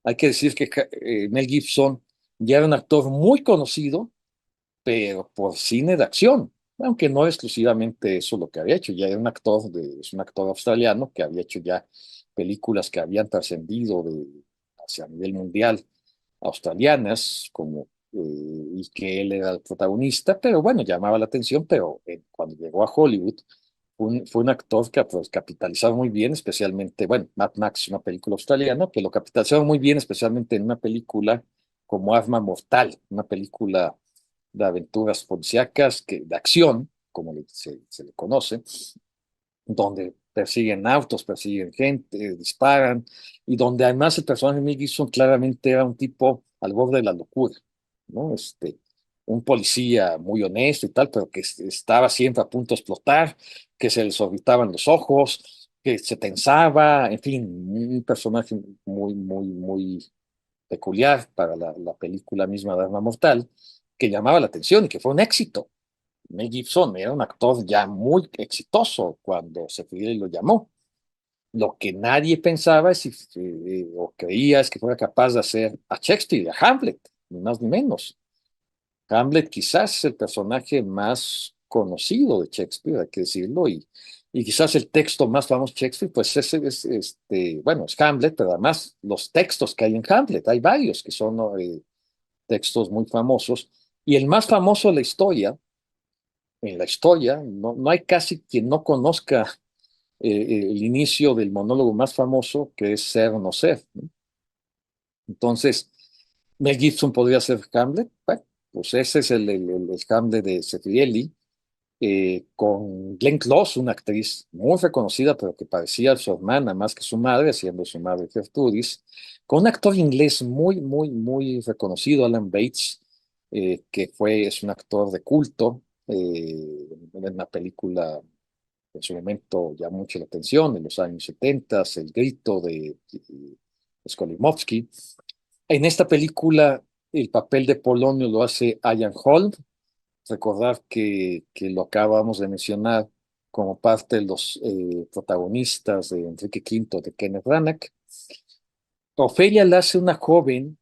Hay que decir que Mel Gibson ya era un actor muy conocido, pero por cine de acción, aunque no exclusivamente eso lo que había hecho, ya era un actor, es un actor australiano que había hecho ya películas que habían trascendido hacia nivel mundial, australianas, y que él era el protagonista, pero bueno, llamaba la atención, pero cuando llegó a Hollywood, fue un actor que pues, capitalizaba muy bien, especialmente, bueno, Mad Max, una película australiana, que lo capitalizaba muy bien, especialmente en una película como Arma Mortal, una película de aventuras policíacas, de acción, como se le conoce, donde persiguen autos, persiguen gente, disparan, y donde además el personaje de Mel Gibson claramente era un tipo al borde de la locura, ¿no? Un policía muy honesto y tal, pero que estaba siempre a punto de explotar, que se le orbitaban los ojos, que se tensaba, en fin, un personaje muy, muy, muy peculiar para la película misma de Arma Mortal, que llamaba la atención y que fue un éxito. Mel Gibson era un actor ya muy exitoso cuando Seferielli lo llamó. Lo que nadie pensaba o creía es que fuera capaz de hacer a Shakespeare, a Hamlet, ni más ni menos. Hamlet quizás es el personaje más conocido de Shakespeare, hay que decirlo, y quizás el texto más famoso de Shakespeare, pues bueno, es Hamlet, pero además los textos que hay en Hamlet, hay varios que son textos muy famosos, y el más famoso de la historia, en la historia, no hay casi quien no conozca el inicio del monólogo más famoso, que es Ser o no ser, ¿no? Entonces, Mel Gibson podría ser Hamlet. Bueno, pues ese es el Hamlet de Seferielli, con Glenn Close, una actriz muy reconocida, pero que parecía su hermana más que su madre, siendo su madre Gertrudis, con un actor inglés muy, muy, muy reconocido, Alan Bates, es un actor de culto, en una película en su momento llamó mucho la atención, en los años 70, El Grito de Skolimowski. En esta película, el papel de Polonio lo hace Ian Holm. Recordar que lo acabamos de mencionar como parte de los protagonistas de Enrique V de Kenneth Branagh. Ofelia la hace una joven,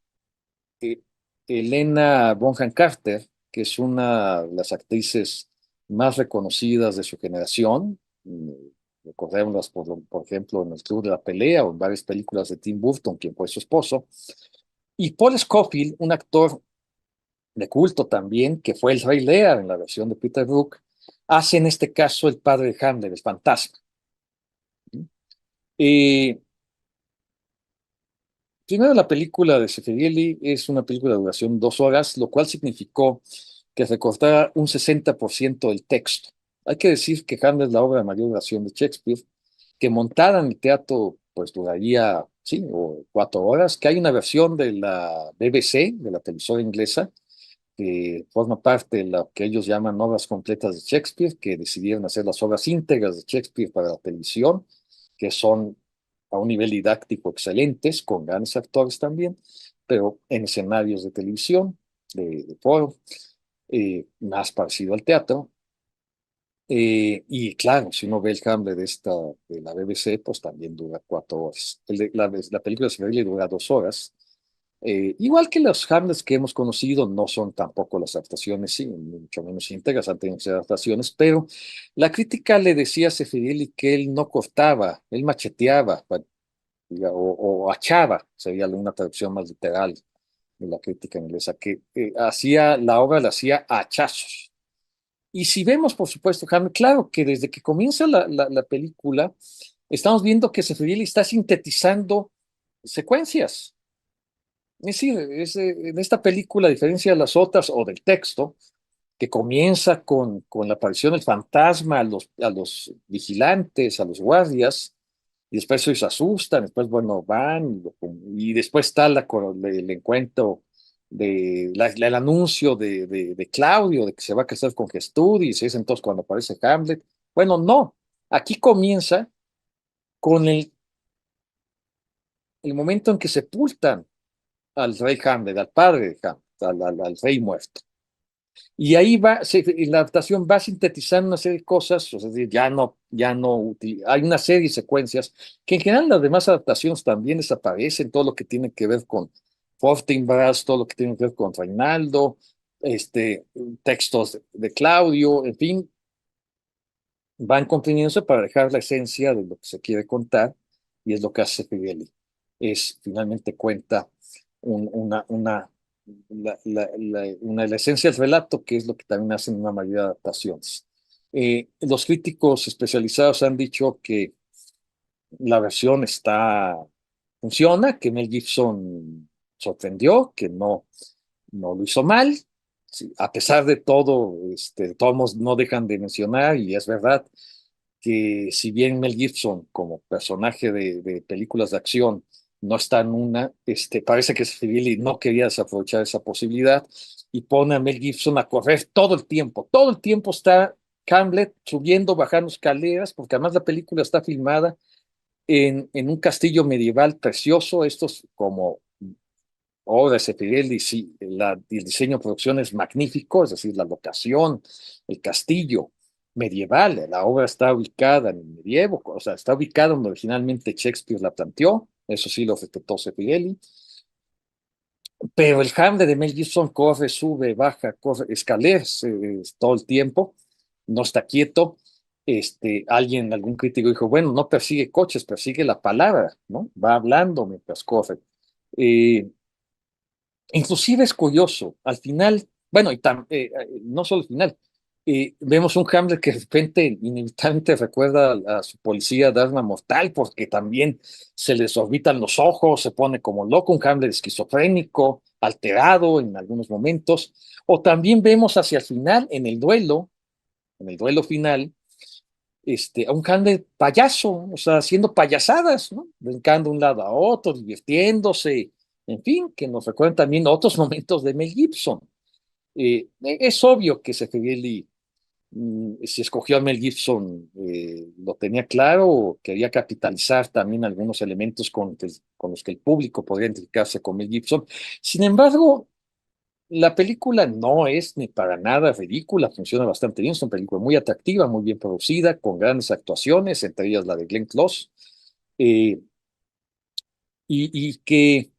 eh, Helena Bonham Carter, que es una de las actrices más reconocidas de su generación. Recordémoslas, por ejemplo, en El Club de la Pelea o en varias películas de Tim Burton, quien fue su esposo. Y Paul Scofield, un actor de culto también, que fue el Rey Lear en la versión de Peter Brook, hace en este caso el padre de Hamlet, el fantasma. Eh, Primero, la película de Seferielli es una película de duración 2 horas, lo cual significó que recortara un 60% del texto. Hay que decir que Hamlet es la obra de mayor duración de Shakespeare, que montada en el teatro pues duraría, sí, o 4 horas, que hay una versión de la BBC, de la televisora inglesa, que forma parte de lo que ellos llaman obras completas de Shakespeare, que decidieron hacer las obras íntegras de Shakespeare para la televisión, que son a un nivel didáctico excelentes, con grandes actores también, pero en escenarios de televisión, de foro, más parecido al teatro. Y claro, si uno ve el Hamlet de la BBC, pues también dura 4 horas. La película de Seferielli dura 2 horas. Igual que los Hamlets que hemos conocido, no son tampoco las adaptaciones, sí, mucho menos íntegras, han tenido que ser adaptaciones, pero la crítica le decía a Seferielli que él no cortaba, él macheteaba, bueno, o achaba, sería una traducción más literal de la crítica inglesa, que hacía la obra, la hacía a hachazos. Y si vemos, por supuesto, Hamlet, claro que desde que comienza la película, estamos viendo que Seferielli está sintetizando secuencias. Es decir, en esta película, a diferencia de las otras o del texto, que comienza con la aparición del fantasma a los vigilantes, a los guardias, y después ellos se asustan, después, bueno, van, y después está el encuentro, el anuncio de Claudio, de que se va a casar con Gestudis, y es entonces cuando aparece Hamlet. Bueno, no, aquí comienza con el momento en que sepultan al rey Hamlet, al padre de Hamlet, al rey muerto. Y ahí va, la adaptación va sintetizando una serie de cosas, o sea, hay una serie de secuencias que en general las demás adaptaciones también desaparecen, todo lo que tiene que ver con Fortinbras, todo lo que tiene que ver con Reinaldo, este, textos de Claudio, en fin, van comprimiéndose para dejar la esencia de lo que se quiere contar, y es lo que hace Figeli. Finalmente cuenta la esencia del relato, que es lo que también hacen una mayoría de adaptaciones. Los críticos especializados han dicho que la versión funciona, que Mel Gibson sorprendió, que no lo hizo mal. Sí, a pesar de todo, todos no dejan de mencionar, y es verdad, que si bien Mel Gibson como personaje de películas de acción no está en una, parece que Seferielli no quería desaprovechar esa posibilidad y pone a Mel Gibson a correr todo el tiempo está Hamlet subiendo, bajando escaleras, porque además la película está filmada en un castillo medieval precioso, estos como obra de Pirelli, sí, el diseño de producción es magnífico, es decir, la locación, el castillo medieval, la obra está ubicada en el medievo, o sea, está ubicada donde originalmente Shakespeare la planteó, eso sí lo respetó Pirelli, pero el Hamlet de Mel Gibson corre, sube, baja, corre escaleras todo el tiempo, no está quieto. Algún crítico dijo, bueno, no persigue coches, persigue la palabra, ¿no? Va hablando mientras corre. Eh, Inclusive es curioso, al final, bueno, no solo al final, vemos un Hamlet que de repente inevitablemente recuerda a su policía de arma mortal, porque también se les orbitan los ojos, se pone como loco, un Hamlet esquizofrénico, alterado en algunos momentos, o también vemos hacia el final, en el duelo final, a un Hamlet payaso, o sea, haciendo payasadas, ¿no? Brincando de un lado a otro, divirtiéndose, en fin, que nos recuerdan también otros momentos de Mel Gibson. Es obvio que Seferielli, si escogió a Mel Gibson, lo tenía claro, quería capitalizar también algunos elementos con los que el público podría identificarse con Mel Gibson. Sin embargo, la película no es ni para nada ridícula, funciona bastante bien, es una película muy atractiva, muy bien producida, con grandes actuaciones, entre ellas la de Glenn Close, eh, y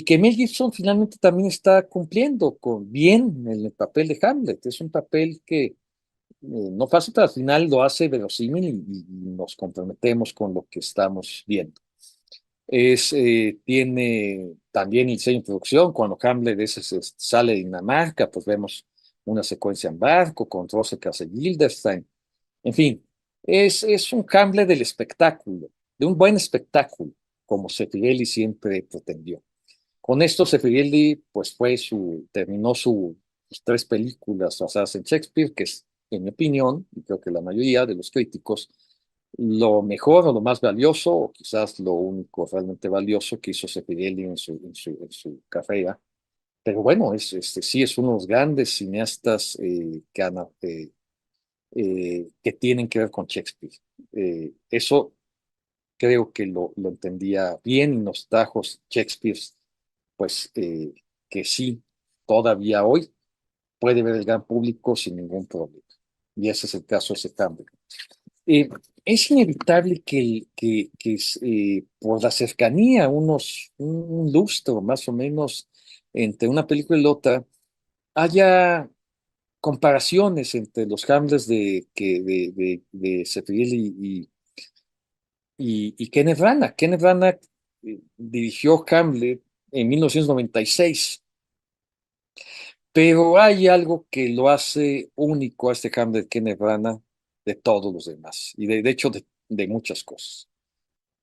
que Mel Gibson finalmente también está cumpliendo bien en el papel de Hamlet. Es un papel que no pasa, pero al final lo hace verosímil y nos comprometemos con lo que estamos viendo. Tiene también el diseño de producción. Cuando Hamlet sale de Dinamarca, pues vemos una secuencia en barco con Rose Guildenstern. En fin, es un Hamlet del espectáculo, de un buen espectáculo, como Seferielli siempre pretendió. Con esto Seferielli pues terminó sus tres películas basadas en Shakespeare, que es, en mi opinión, y creo que la mayoría de los críticos, lo mejor o lo más valioso, o quizás lo único realmente valioso que hizo Seferielli en su carrera. Pero bueno, sí es uno de los grandes cineastas que tienen que ver con Shakespeare. Eso creo que lo entendía bien y nos trajo Shakespeare, pues que sí, todavía hoy puede ver el gran público sin ningún problema. Y ese es el caso de ese cambio. Eh, es inevitable que por la cercanía, un lustro más o menos entre una película y la otra, haya comparaciones entre los Hamlets de Seferielli y Kenneth Branagh. Kenneth Branagh dirigió Hamlet en 1996, Pero hay algo que lo hace único a este Hamlet de Kenneth Branagh de todos los demás, y de hecho de muchas cosas.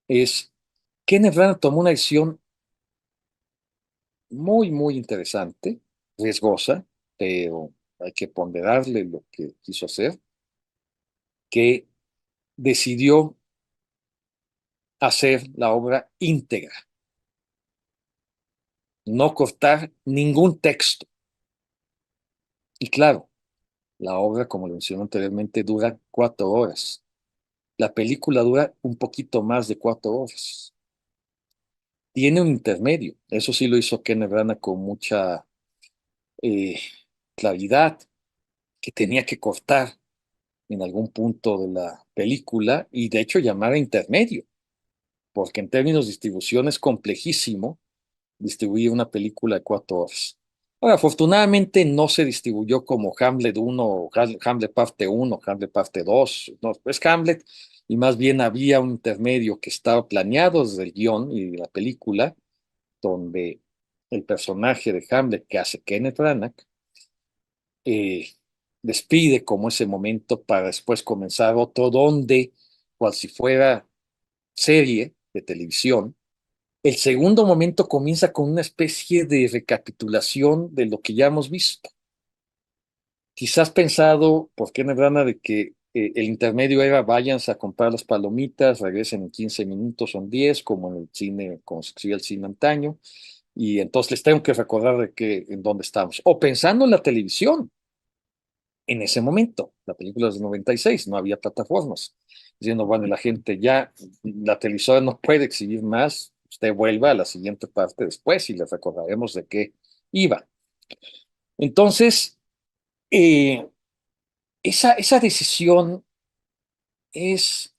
Es Kenneth Branagh tomó una decisión muy, muy interesante, riesgosa, pero hay que ponderarle lo que quiso hacer, que decidió hacer la obra íntegra, no cortar ningún texto. Y claro, la obra, como lo mencioné anteriormente, dura 4 horas. La película dura un poquito más de 4 horas. Tiene un intermedio. Eso sí lo hizo Kenneth Branagh con mucha eh, claridad, que tenía que cortar en algún punto de la película y de hecho llamar a intermedio, porque en términos de distribución es complejísimo distribuir una película de 4 horas. Ahora, afortunadamente no se distribuyó como Hamlet 1, Hamlet parte 1, Hamlet parte 2, no, es Hamlet, y más bien había un intermedio que estaba planeado desde el guión y la película, donde el personaje de Hamlet que hace Kenneth Branagh eh, despide como ese momento para después comenzar otro donde, cual si fuera serie de televisión, el segundo momento comienza con una especie de recapitulación de lo que ya hemos visto. Quizás pensado por Kenneth Branagh de que el intermedio era váyanse a comprar las palomitas, regresen en 15 minutos, son 10, como en el cine, como se exhibía el cine antaño, y entonces les tengo que recordar de que en dónde estamos. O pensando en la televisión, en ese momento, la película es del 96, no había plataformas. Diciendo, bueno, la gente ya, la televisora no puede exhibir más, usted vuelva a la siguiente parte después y le recordaremos de qué iba. Entonces, eh, esa decisión es,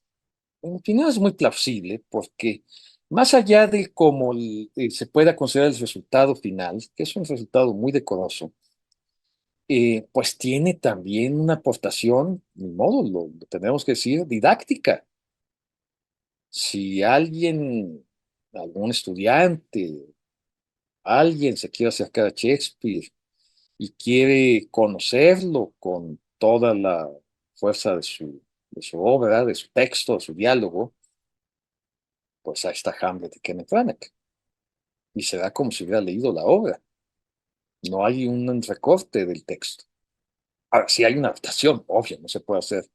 en fin, es muy plausible porque más allá de cómo se pueda considerar el resultado final, que es un resultado muy decoroso, pues tiene también una aportación, ni modo, lo tenemos que decir, didáctica. Si alguien, algún estudiante, alguien se quiere acercar a Shakespeare y quiere conocerlo con toda la fuerza de su obra, de su texto, de su diálogo, pues ahí está Hamlet de Kenneth Branagh. Y será como si hubiera leído la obra. No hay un recorte del texto. Ahora, sí hay una adaptación, obvio, no se puede hacer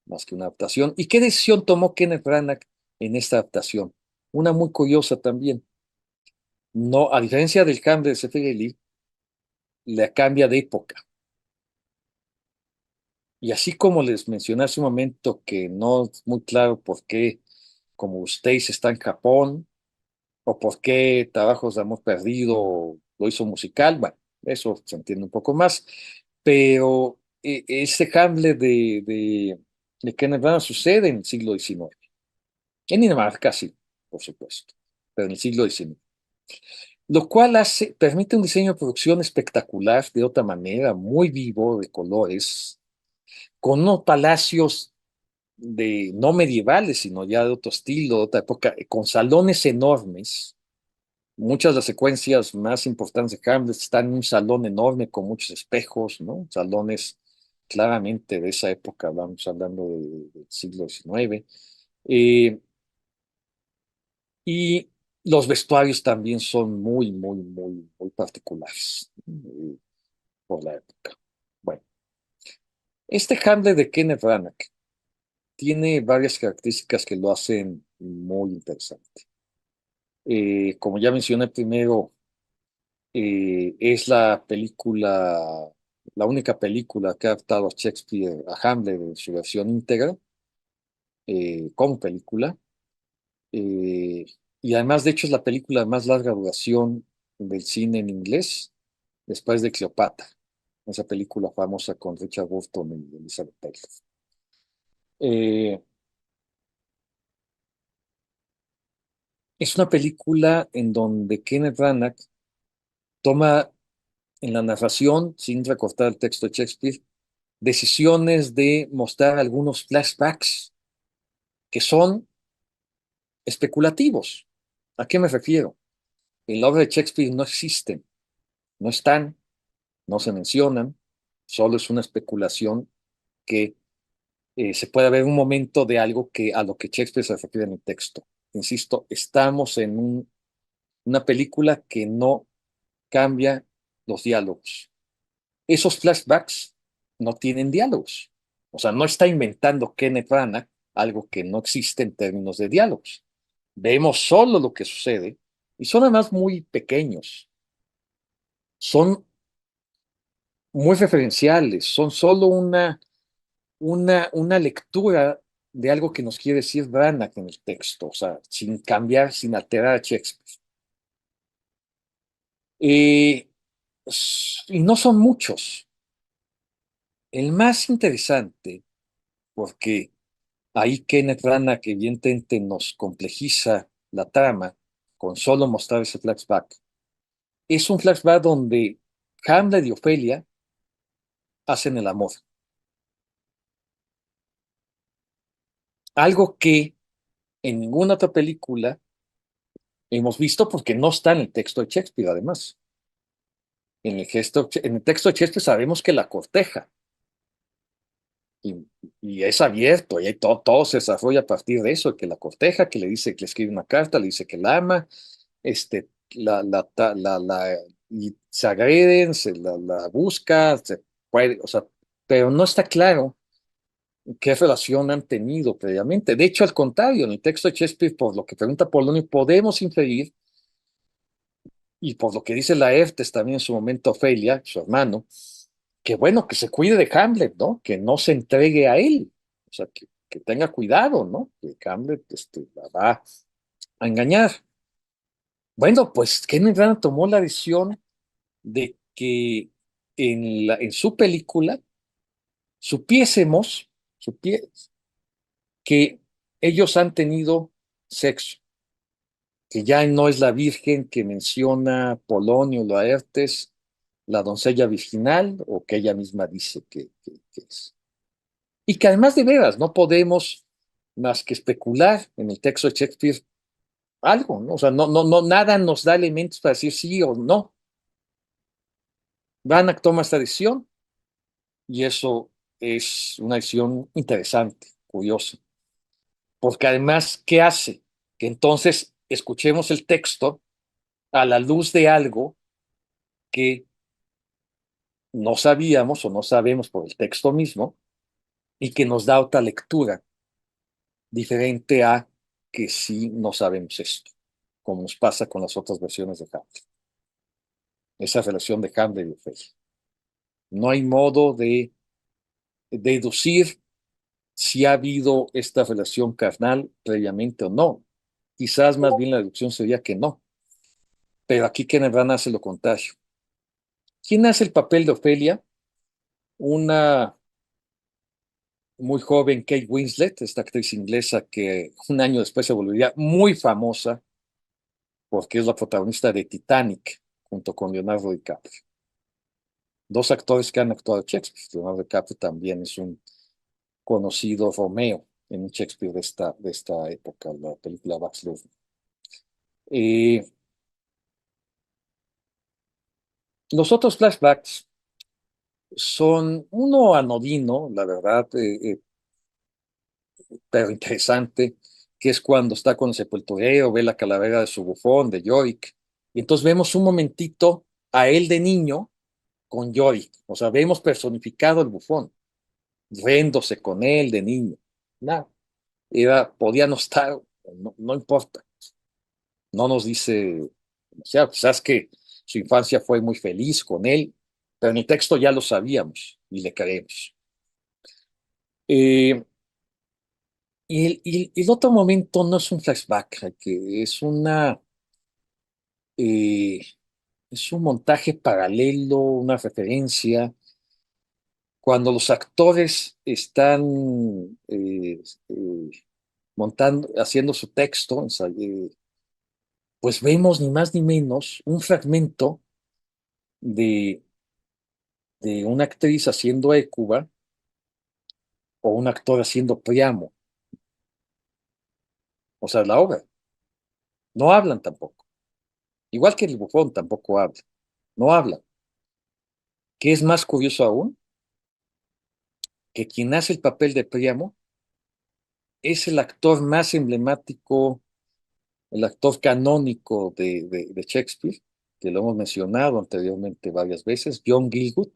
más que una adaptación. ¿Y qué decisión tomó Kenneth Branagh en esta adaptación? Una muy curiosa también. No, a diferencia del Hamlet de Seferi, le cambia de época. Y así como les mencioné hace un momento que no es muy claro por qué, como ustedes está en Japón, o por qué Trabajos de Amor Perdido lo hizo musical, bueno, eso se entiende un poco más, pero ese Hamlet de Kenneth Branagh sucede en el siglo XIX, en Dinamarca sí, por supuesto, pero en el siglo XIX, lo cual permite un diseño de producción espectacular, de otra manera, muy vivo, de colores, con unos palacios no medievales, sino ya de otro estilo, de otra época, con salones enormes. Muchas de las secuencias más importantes de Hamlet están en un salón enorme con muchos espejos, ¿no? Salones claramente de esa época, vamos hablando del siglo XIX. Eh, y los vestuarios también son muy, muy, muy, muy particulares por la época. Bueno, este Hamlet de Kenneth Branagh tiene varias características que lo hacen muy interesante. Como ya mencioné primero, es la única película que ha adaptado a Shakespeare, a Hamlet en su versión íntegra, como película. eh, y además, de hecho, es la película de más larga duración del cine en inglés, después de Cleopatra, esa película famosa con Richard Burton y Elizabeth Taylor. Eh, es una película en donde Kenneth Branagh toma en la narración, sin recortar el texto de Shakespeare, decisiones de mostrar algunos flashbacks que son especulativos. ¿A qué me refiero? En la obra de Shakespeare no existen, no están, no se mencionan, solo es una especulación que se puede ver un momento de algo que a lo que Shakespeare se refiere en el texto. Insisto, estamos en una película que no cambia los diálogos. Esos flashbacks no tienen diálogos. O sea, no está inventando Kenneth Branagh algo que no existe en términos de diálogos. Vemos solo lo que sucede y son además muy pequeños. Son muy referenciales, son solo una lectura de algo que nos quiere decir Branagh en el texto, o sea, sin cambiar, sin alterar a Shakespeare. Eh, y no son muchos. El más interesante, porque ahí Kenneth Branagh evidentemente nos complejiza la trama con solo mostrar ese flashback, es un flashback donde Hamlet y Ofelia hacen el amor. Algo que en ninguna otra película hemos visto porque no está en el texto de Shakespeare, además. En el texto de Shakespeare sabemos que la corteja y, y es abierto y todo se desarrolla a partir de eso, que la corteja, que le dice que le escribe una carta, le dice que la ama, y se agreden, la busca, o sea, pero no está claro qué relación han tenido previamente. De hecho, al contrario, en el texto de Shakespeare, por lo que pregunta Polonio, podemos inferir, y por lo que dice Laertes también en su momento Ofelia, su hermano, que bueno, que se cuide de Hamlet, ¿no? Que no se entregue a él, o sea, que tenga cuidado, ¿no? Que Hamlet la va a engañar. Bueno, pues Kenneth Branagh tomó la decisión de que en su película supiésemos, supie- que ellos han tenido sexo, que ya no es la virgen que menciona Polonio Laertes, la doncella virginal, o que ella misma dice que es. Y que además de veras no podemos más que especular en el texto de Shakespeare algo, ¿no? O sea, nada nos da elementos para decir sí o no. Branagh toma esta decisión y eso es una decisión interesante, curiosa, porque además, ¿qué hace? Que entonces escuchemos el texto a la luz de algo que no sabíamos o no sabemos por el texto mismo y que nos da otra lectura diferente a que sí no sabemos esto, como nos pasa con las otras versiones de Hamlet. Esa relación de Hamlet y Ofelia. No hay modo de deducir si ha habido esta relación carnal previamente o no. Quizás más bien la deducción sería que no. Pero aquí Kenneth Branagh hace lo contrario. ¿Quién hace el papel de Ofelia? Una muy joven Kate Winslet, esta actriz inglesa que un año después se volvería muy famosa porque es la protagonista de Titanic junto con Leonardo DiCaprio. Dos actores que han actuado en Shakespeare. Leonardo DiCaprio también es un conocido Romeo en un Shakespeare de esta época, la película Baz Luhrmann. Eh, los otros flashbacks son uno anodino, la verdad, pero interesante, que es cuando está con el sepulturero, ve la calavera de su bufón, de Yorick, y entonces vemos un momentito a él de niño con Yorick, o sea, vemos personificado el bufón, riéndose con él de niño. Nada, podía no estar, no importa, no nos dice, o sea, quizás que su infancia fue muy feliz con él, pero en el texto ya lo sabíamos y le creemos. Eh, y el otro momento no es un flashback, que eh, es un montaje paralelo, una referencia. Cuando los actores están eh, montando, haciendo su texto, pues vemos ni más ni menos un fragmento de, de una actriz haciendo Écuba o un actor haciendo Priamo, o sea, la obra. No hablan tampoco. Igual que el bufón tampoco habla. No hablan. que es más curioso aún, que quien hace el papel de Príamo es el actor más emblemático, el actor canónico de Shakespeare, que lo hemos mencionado anteriormente varias veces, John Gielgud,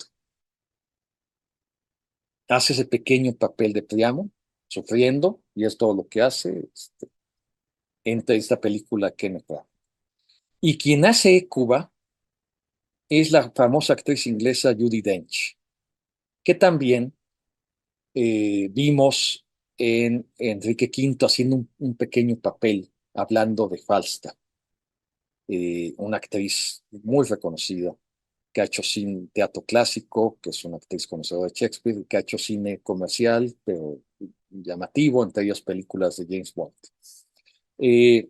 hace ese pequeño papel de Príamo, sufriendo, y es todo lo que hace entre esta película Kenneth Branagh. Y quien hace Cuba es la famosa actriz inglesa Judi Dench, que también vimos en Enrique V haciendo un pequeño papel hablando de Falstaff, una actriz muy reconocida que ha hecho cine, teatro clásico, que es una actriz conocedora de Shakespeare, que ha hecho cine comercial, pero llamativo, entre ellas películas de James Bond. Eh,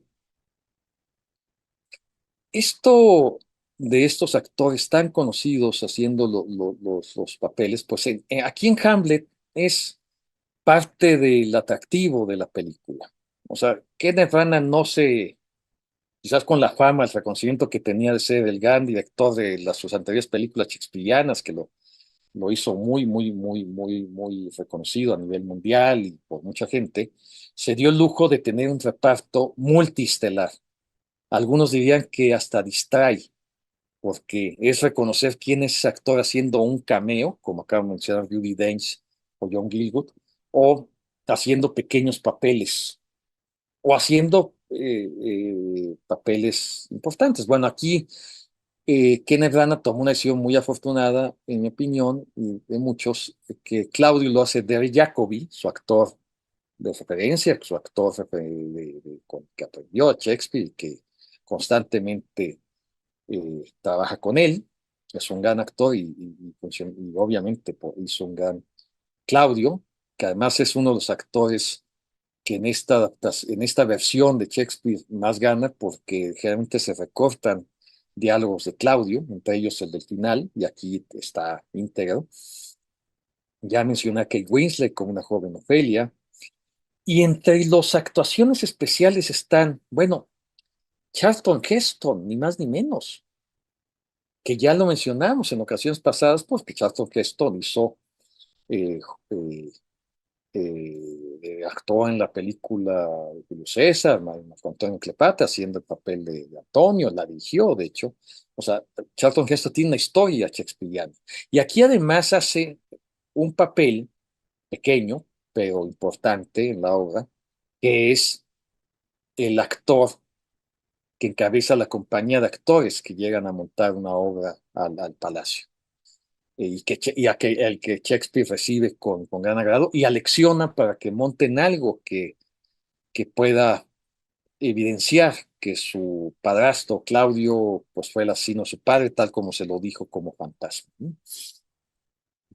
esto de estos actores tan conocidos haciendo los papeles, pues aquí en Hamlet es parte del atractivo de la película. O sea, Kenneth Branagh no se, quizás con la fama, el reconocimiento que tenía de ser el gran director de sus anteriores películas shakespearianas, que lo hizo muy reconocido a nivel mundial y por mucha gente, se dio el lujo de tener un reparto multiestelar. Algunos dirían que hasta distrae, porque es reconocer quién es ese actor haciendo un cameo, como acaba de mencionar Judi Dench o John Gielgud, o haciendo pequeños papeles, o haciendo papeles importantes. Bueno, aquí Kenneth Branagh tomó una decisión muy afortunada, en mi opinión, y de muchos, que Claudio lo hace de Jacobi, su actor de referencia, su actor que aprendió a Shakespeare, que constantemente trabaja con él, es un gran actor y obviamente hizo un gran Claudio, que además es uno de los actores que en esta versión de Shakespeare más gana porque generalmente se recortan diálogos de Claudio, entre ellos el del final, y aquí está íntegro. Ya mencioné a Kate Winslet como una joven Ofelia, y entre las actuaciones especiales están, bueno, Charlton Heston, ni más ni menos, que ya lo mencionamos en ocasiones pasadas, porque Charlton Heston hizo eh, eh, actuó en la película de Julio César, Marco Antonio Cleopatra, haciendo el papel de Antonio, la dirigió, de hecho. O sea, Charlton Heston tiene una historia shakespeariana. Y aquí además hace un papel pequeño, pero importante en la obra, que es el actor que encabeza la compañía de actores que llegan a montar una obra al palacio. El que Shakespeare recibe con gran agrado y alecciona para que monten algo que pueda evidenciar que su padrastro Claudio pues fue el asesino de su padre, tal como se lo dijo como fantasma, ¿no?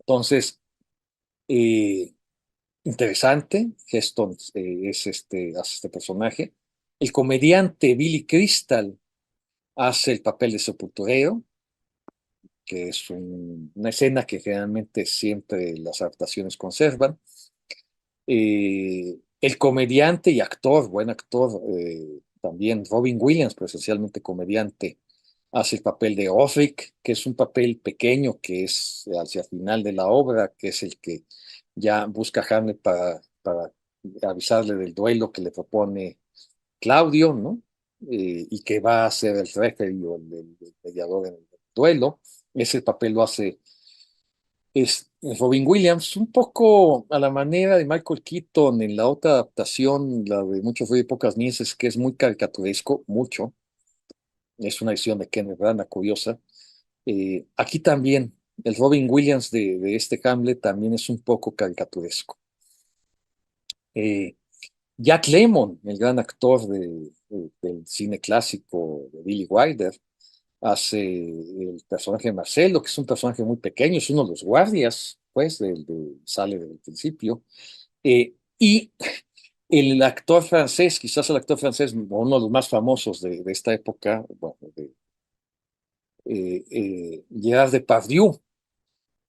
Entonces, eh, interesante, Heston hace este personaje. El comediante Billy Crystal hace el papel de sepulturero, que es una escena que generalmente siempre las adaptaciones conservan. El comediante y actor, buen actor, también Robin Williams, pero esencialmente comediante, hace el papel de Osric, que es un papel pequeño, que es hacia el final de la obra, que es el que ya busca a Hamlet para avisarle del duelo que le propone Claudio, ¿no? Y que va a ser el referee o el mediador en el duelo. Ese papel lo hace Robin Williams, un poco a la manera de Michael Keaton en la otra adaptación, la de Mucho frío y pocas nieces, que es muy caricaturesco, mucho. Es una edición de Kenneth Branagh curiosa. Aquí también, el Robin Williams de este Hamlet también es un poco caricaturesco. Eh, Jack Lemmon, el gran actor del cine clásico de Billy Wilder, hace el personaje de Marcelo, que es un personaje muy pequeño, es uno de los guardias, pues, sale del principio. Y el actor francés, quizás el actor francés, uno de los más famosos de esta época, bueno, Gerard Depardieu,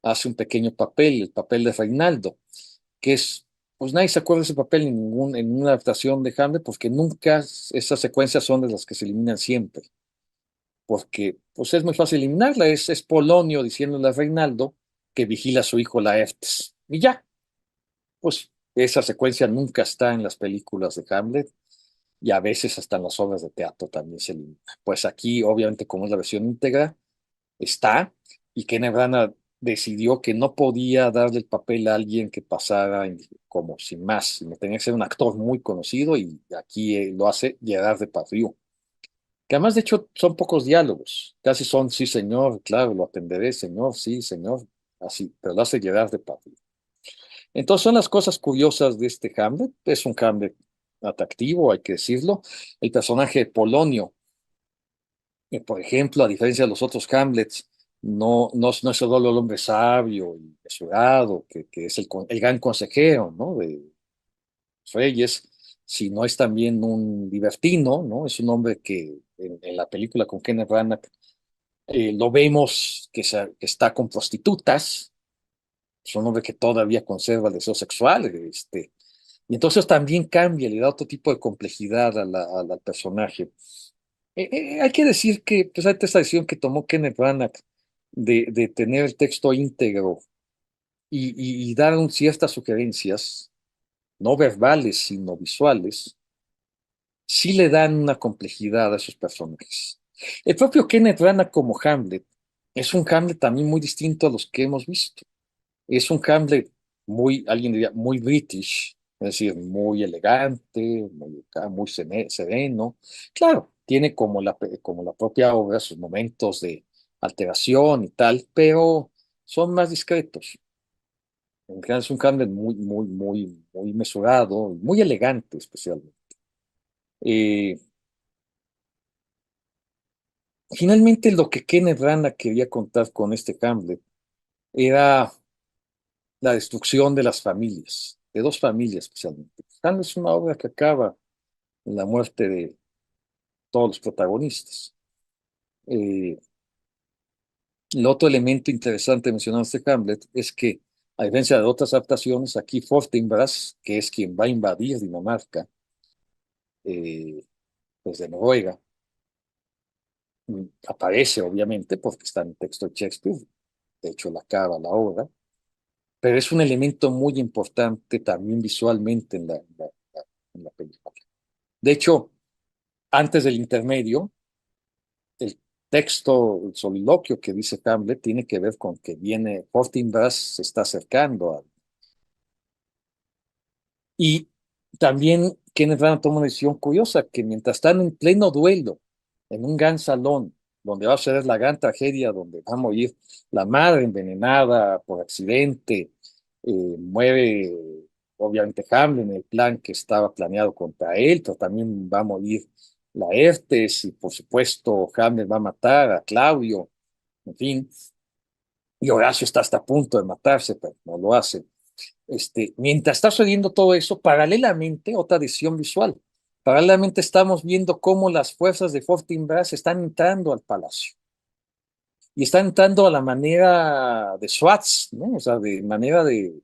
hace un pequeño papel, el papel de Reinaldo, que es, pues nadie se acuerda de ese papel en una adaptación de Hamlet, porque nunca esas secuencias son de las que se eliminan siempre. porque pues es muy fácil eliminarla, es Polonio diciéndole a Reinaldo que vigila a su hijo Laertes. Y ya, pues esa secuencia nunca está en las películas de Hamlet y a veces hasta en las obras de teatro también se elimina. Pues aquí, obviamente, como es la versión íntegra, está, y Kenneth Branagh decidió que no podía darle el papel a alguien que pasara como sin más, sino tenía que ser un actor muy conocido, y aquí lo hace Gerard Depardieu, que además de hecho son pocos diálogos, casi son sí señor, claro, lo atenderé, señor, sí señor, así, pero lo hace Gerard Depardieu. Entonces son las cosas curiosas de este Hamlet, es un Hamlet atractivo, hay que decirlo. El personaje de Polonio, por ejemplo, a diferencia de los otros Hamlets, no es solo el hombre sabio y mesurado, que es el gran consejero, ¿no?, de los reyes, sino es también un libertino, ¿no? Es un hombre que en la película con Kenneth Branagh lo vemos que está con prostitutas, es un hombre que todavía conserva el deseo sexual, y entonces también cambia, le da otro tipo de complejidad al personaje. Hay que decir que pues, esta decisión que tomó Kenneth Branagh de tener el texto íntegro y dar ciertas sugerencias, no verbales, sino visuales, sí le dan una complejidad a esos personajes. El propio Kenneth Branagh como Hamlet es un Hamlet también muy distinto a los que hemos visto. Es un Hamlet muy, alguien diría, muy British, es decir, muy elegante, muy sereno. Claro, tiene como la propia obra sus momentos de alteración y tal, pero son más discretos. En general es un Hamlet muy mesurado, muy elegante especialmente. Eh, Finalmente, lo que Kenneth Branagh quería contar con este Hamlet era la destrucción de las familias, de dos familias especialmente. Hamlet es una obra que acaba en la muerte de todos los protagonistas. Eh, el otro elemento interesante mencionado en este Hamlet es que, a diferencia de otras adaptaciones, aquí Fortinbras, que es quien va a invadir Dinamarca, desde Noruega, aparece obviamente porque está en el texto de Shakespeare, de hecho la acaba la obra, pero es un elemento muy importante también visualmente en la película. De hecho, antes del intermedio, el texto, el soliloquio que dice Hamlet tiene que ver con que viene, Fortinbras se está acercando y también Kenneth Branagh toma una decisión curiosa, que mientras están en pleno duelo, en un gran salón, donde va a ser la gran tragedia, donde va a morir la madre envenenada por accidente, muere obviamente Hamlet en el plan que estaba planeado contra él, pero también va a morir Laertes y por supuesto Hamlet va a matar a Claudio, en fin, y Horacio está hasta a punto de matarse, pero no lo hace. Mientras está sucediendo todo eso, paralelamente, otra decisión visual. Paralelamente estamos viendo cómo las fuerzas de Fortinbras están entrando al palacio. Y están entrando a la manera de SWATs, ¿no? O sea, de manera de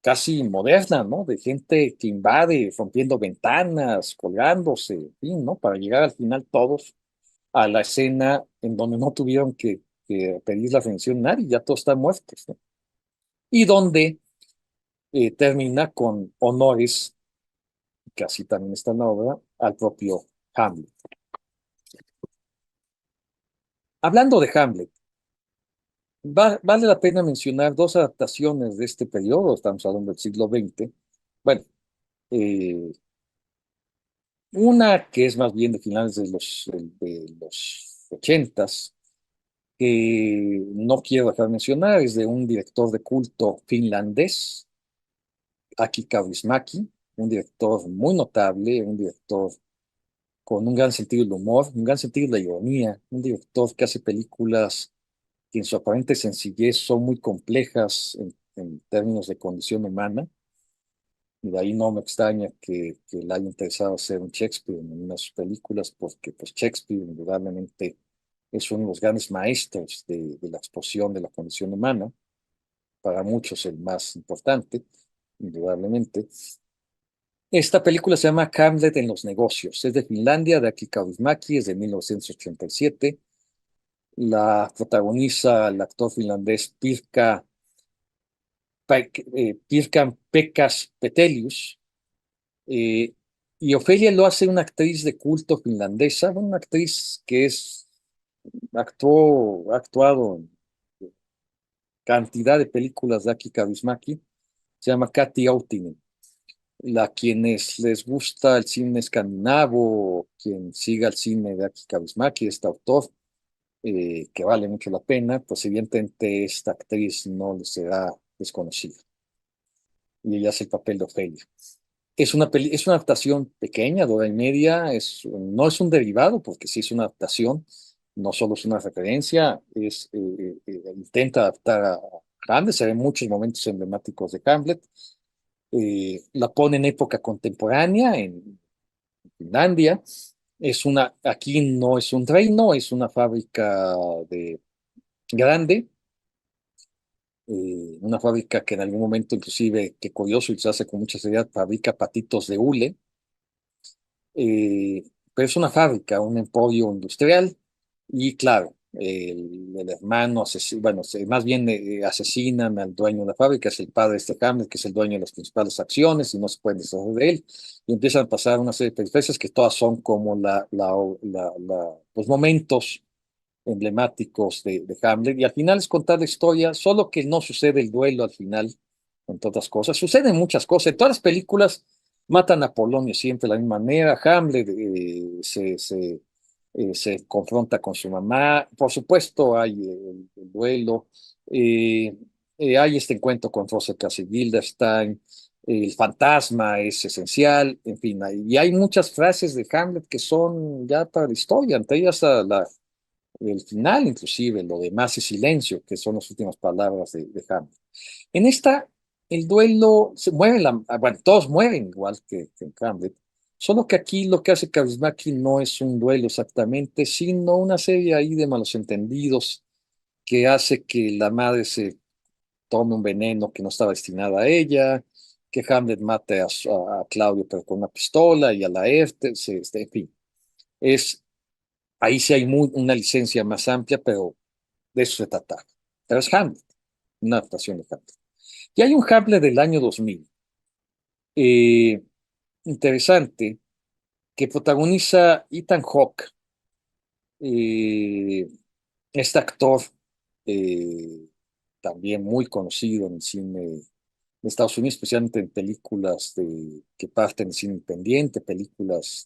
casi moderna, ¿no? De gente que invade, rompiendo ventanas, colgándose, en fin, ¿no? Para llegar al final todos a la escena en donde no tuvieron que pedir la rendición a nadie, ya todos están muertos, ¿no? Y donde termina con honores, que así también está en la obra, al propio Hamlet. Hablando de Hamlet, vale la pena mencionar dos adaptaciones de este periodo, estamos hablando del siglo XX. Bueno, eh, una que es más bien de finales de los 80s, que no quiero dejar de mencionar, es de un director de culto finlandés, Aki Kaurismäki, un director muy notable, un director con un gran sentido del humor, un gran sentido de la ironía, un director que hace películas que en su aparente sencillez son muy complejas en términos de condición humana, y de ahí no me extraña que le haya interesado hacer un Shakespeare en una de sus películas, porque pues Shakespeare indudablemente es uno de los grandes maestros de la exposición de la condición humana, para muchos el más importante, indudablemente. Esta película se llama Hamlet en los negocios. Es de Finlandia, de Aki Kaurismäki, es de 1987. La protagoniza el actor finlandés Pirkan Petelius. eh, y Ofelia lo hace una actriz de culto finlandesa, una actriz que ha actuado en cantidad de películas de Aki Kaurismäki. Se llama Kati Outinen. Quienes les gusta el cine escandinavo, quien siga el cine de Aki Kaurismäki, este autor, que vale mucho la pena, pues evidentemente esta actriz no le será desconocida. Y ella hace el papel de Ofelia. Es una adaptación pequeña, de hora y media, no es un derivado, porque sí es una adaptación, no solo es una referencia, intenta adaptar a Hamlet, se ven muchos momentos emblemáticos de Hamlet, la pone en época contemporánea, en Finlandia. Aquí no es un reino, es una fábrica grande, una fábrica que en algún momento inclusive, qué curioso y se hace con mucha seriedad, fabrica patitos de hule, pero es una fábrica, un emporio industrial, y claro, el hermano bueno, más bien asesinan al dueño de la fábrica, es el padre de este Hamlet, que es el dueño de las principales acciones, y no se pueden deshacer de él, y empiezan a pasar una serie de peripecias que todas son como los momentos emblemáticos de Hamlet, y al final es contar la historia, solo que no sucede el duelo al final, entre otras cosas. Suceden muchas cosas. En todas las películas matan a Polonio siempre de la misma manera. Hamlet se confronta con su mamá. Por supuesto, hay el duelo. Eh, Hay este encuentro con Rosa y Gildenstein. El fantasma es esencial. En fin, y hay muchas frases de Hamlet que son ya para la historia, entre ellas el final, inclusive, lo demás es silencio, que son las últimas palabras de Hamlet. En esta, el duelo, bueno, todos mueren igual que en Hamlet, solo que aquí lo que hace Kaurismäki no es un duelo exactamente, sino una serie ahí de malos entendidos que hace que la madre se tome un veneno que no estaba destinado a ella, que Hamlet mate a Claudio pero con una pistola y a Laerte, en fin, ahí sí hay una licencia más amplia, pero de eso se trata. Pero es Hamlet, una adaptación de Hamlet. Y hay un Hamlet del año 2000, eh, interesante, que protagoniza Ethan Hawke, eh, este actor eh, también muy conocido en el cine de Estados Unidos, especialmente en películas que parten del cine independiente, películas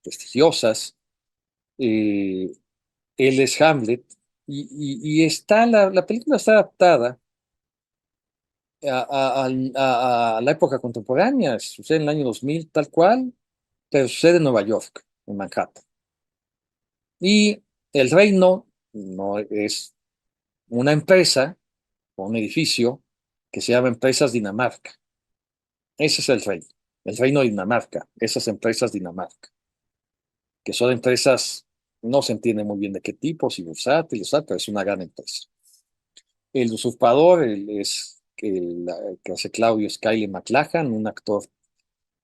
prestigiosas. Eh, Él es Hamlet y la película está adaptada a la época contemporánea, sucede en el año 2000 tal cual, pero sucede en Nueva York, en Manhattan. Y el reino no es una empresa o un edificio que se llama Empresas Dinamarca. Ese es el reino de Dinamarca, esas empresas Dinamarca, que son empresas, no se entiende muy bien de qué tipo, si bursátiles, pero es una gran empresa. El usurpador que hace Claudio es Kyle MacLachlan, un actor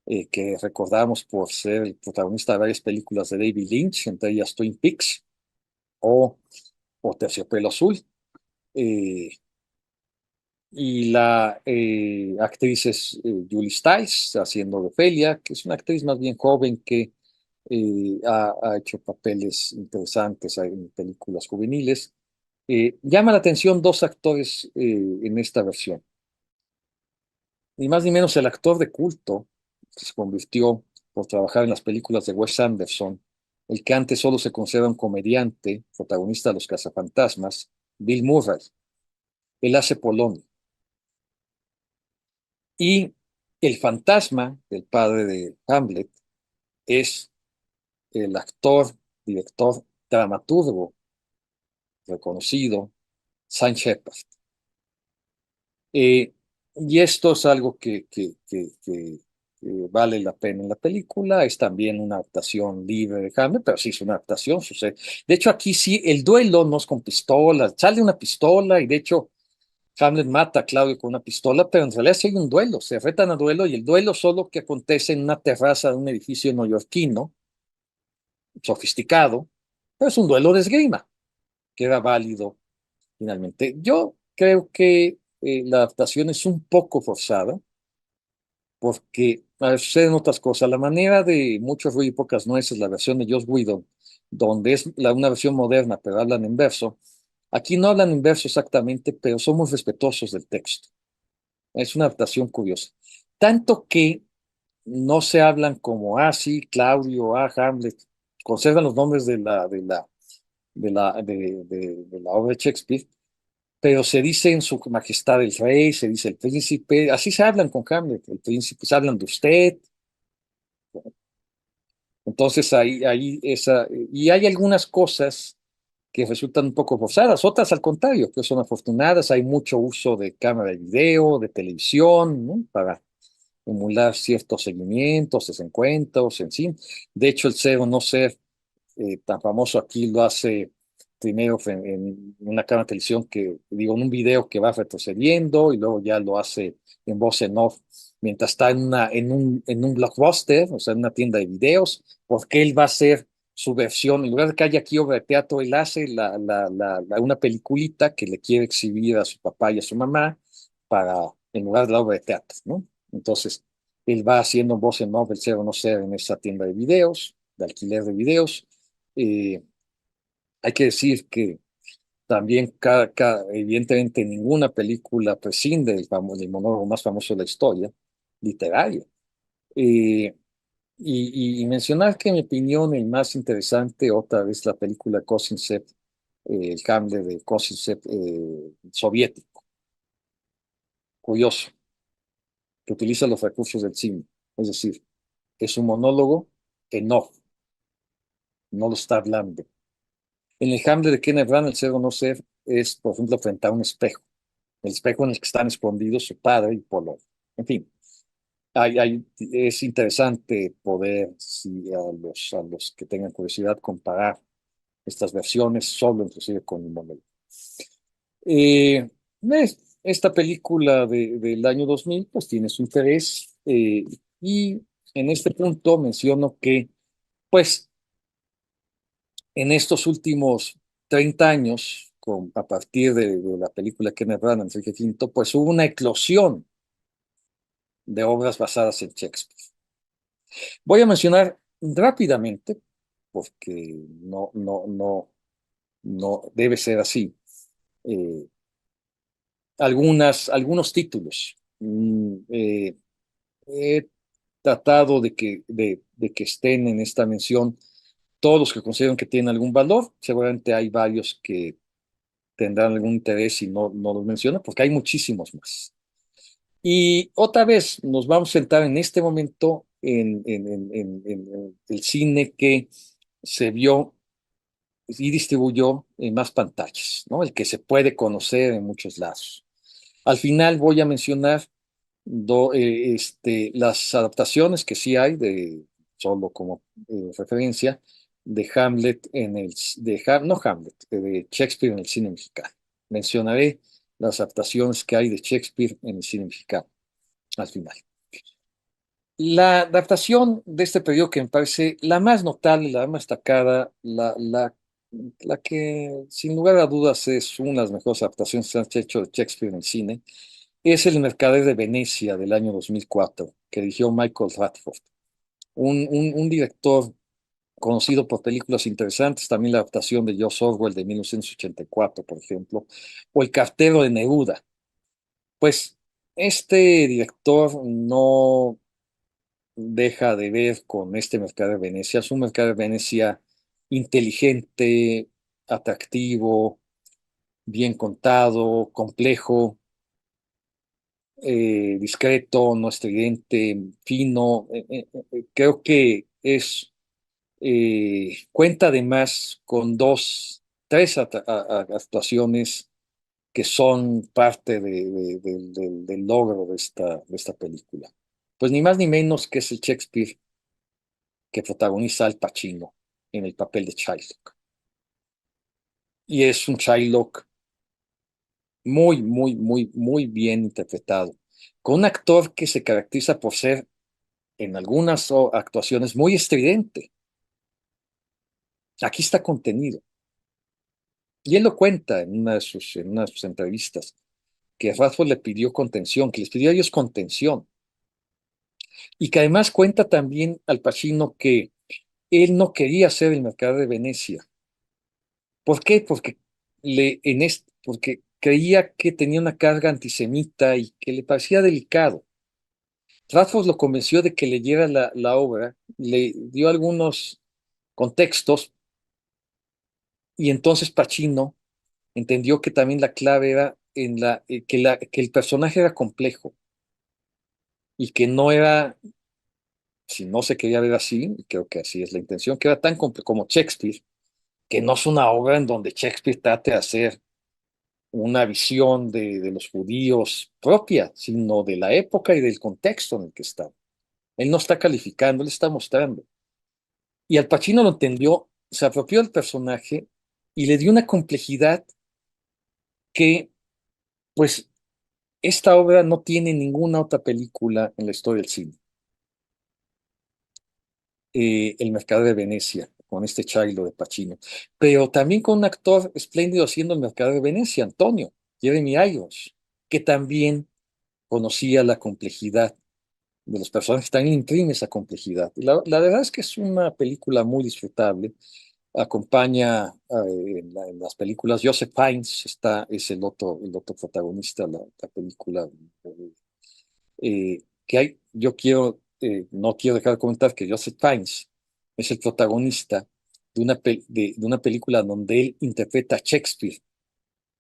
que recordamos por ser el protagonista de varias películas de David Lynch, entre ellas Twin Peaks o, o Terciopelo Azul. Eh, y la actriz es Julie Stiles, haciendo de Ophelia, que es una actriz más bien joven que ha hecho papeles interesantes en películas juveniles. Llama la atención dos actores en esta versión. Ni más ni menos el actor de culto que se convirtió por trabajar en las películas de Wes Anderson, el que antes solo se considera un comediante, protagonista de Los Cazafantasmas, Bill Murray. Él hace Polonio. Y el fantasma del padre de Hamlet es el actor, director, dramaturgo reconocido, Sam Shepard. Eh, y esto es algo que vale la pena en la película. Es también una adaptación libre de Hamlet, pero sí es una adaptación. Sucede. De hecho, aquí sí, el duelo no es con pistolas. Sale una pistola y de hecho Hamlet mata a Claudio con una pistola, pero en realidad sí hay un duelo, se retan a duelo y el duelo solo que acontece en una terraza de un edificio neoyorquino, sofisticado, pero es un duelo de esgrima, que era válido finalmente. Yo creo que la adaptación es un poco forzada, porque a ver, suceden otras cosas. La manera de Mucho ruido y pocas nueces, la versión de Joss Whedon, donde es una versión moderna, pero hablan en verso. Aquí no hablan en verso exactamente, pero somos respetuosos del texto. Es una adaptación curiosa. Tanto que no se hablan como, sí, Claudio, Hamlet, conservan los nombres de la obra de Shakespeare, pero se dice en su majestad el rey, se dice el príncipe, así se hablan con Hamlet, el príncipe, se hablan de usted. Entonces y hay algunas cosas que resultan un poco forzadas, otras al contrario, que son afortunadas, hay mucho uso de cámara de video, de televisión, ¿no? Para emular ciertos seguimientos, desencuentros, en fin. De hecho, el ser o no ser tan famoso aquí lo hace primero en una cámara de televisión que, digo, en un video que va retrocediendo y luego ya lo hace en voz en off mientras está en un blockbuster, o sea, en una tienda de videos, porque él va a hacer su versión, en lugar de que haya aquí obra de teatro, él hace una peliculita que le quiere exhibir a su papá y a su mamá para, en lugar de la obra de teatro, ¿no? Entonces, él va haciendo voz en off el ser o no ser en esa tienda de videos, de alquiler de videos. Eh, Hay que decir que también, evidentemente, ninguna película prescinde del monólogo más famoso de la historia, literario. Eh, y mencionar que, en mi opinión, el más interesante, otra vez, la película Kosincev, el Hamlet de Kosincev soviético, curioso, que utiliza los recursos del cine. Es decir, es un monólogo en off, no lo está hablando. En el Hamlet de Kenneth Branagh, el ser o no ser es, por ejemplo, frente a un espejo. El espejo en el que están escondidos su padre y Polo. En fin, es interesante poder, si a los que tengan curiosidad, comparar estas versiones, solo inclusive con un momento. Eh, Esta película del año 2000, pues tiene su interés, y en este punto menciono que, pues, en estos últimos 30 años, a partir de la película Kenneth Branagh, Enrique V, pues hubo una eclosión de obras basadas en Shakespeare. Voy a mencionar rápidamente, porque no debe ser así, eh, algunos títulos. He tratado de que estén en esta mención todos los que consideran que tienen algún valor. Seguramente hay varios que tendrán algún interés y no los menciono, porque hay muchísimos más. Y otra vez nos vamos a sentar en este momento en el cine que se vio y distribuyó en más pantallas, ¿no? El que se puede conocer en muchos lados. Al final voy a mencionar las adaptaciones que sí hay, solo como referencia, de Hamlet no Hamlet, de Shakespeare en el cine mexicano. Mencionaré las adaptaciones que hay de Shakespeare en el cine mexicano al final. La adaptación de este periodo que me parece la más notable, la más destacada, la que sin lugar a dudas es una de las mejores adaptaciones que se han hecho de Shakespeare en el cine, es El Mercader de Venecia del año 2004, que dirigió Michael Radford, un director conocido por películas interesantes, también la adaptación de George Orwell de 1984, por ejemplo, o El Cartero de Neruda. Pues este director no deja de ver con este Mercado de Venecia. Es un Mercado de Venecia inteligente, atractivo, bien contado, complejo, discreto, no estridente, fino. Creo que cuenta además con tres actuaciones que son parte del logro de esta película. Pues ni más ni menos que es el Shakespeare que protagoniza Al Pacino en el papel de Shylock. Y es un Shylock muy, muy, muy, muy bien interpretado, con un actor que se caracteriza por ser en algunas actuaciones muy estridente. Aquí está contenido. Y él lo cuenta en una de sus entrevistas, que Radford le pidió contención, que les pidió a ellos contención. Y que además cuenta también Al Pacino que él no quería ser el mercader de Venecia. ¿Por qué? Porque creía que tenía una carga antisemita y que le parecía delicado. Radford lo convenció de que leyera la obra, le dio algunos contextos y entonces Pacino entendió que también la clave era que el personaje era complejo y que no era, si no se quería ver así, y creo que así es la intención, que era tan complejo como Shakespeare, que no es una obra en donde Shakespeare trate de hacer una visión de los judíos propia, sino de la época y del contexto en el que está. Él no está calificando, él está mostrando. Y Al Pacino lo entendió, se apropió del personaje y le dio una complejidad que, pues, esta obra no tiene ninguna otra película en la historia del cine. El Mercader de Venecia, con este Chilo de Pacino, pero también con un actor espléndido haciendo El Mercader de Venecia, Antonio, Jeremy Irons, que también conocía la complejidad de los personajes, también imprime esa complejidad. La verdad es que es una película muy disfrutable. Acompaña en las películas Joseph Fiennes, es el otro protagonista de la película. No quiero dejar de comentar que Joseph Fiennes es el protagonista de una película donde él interpreta a Shakespeare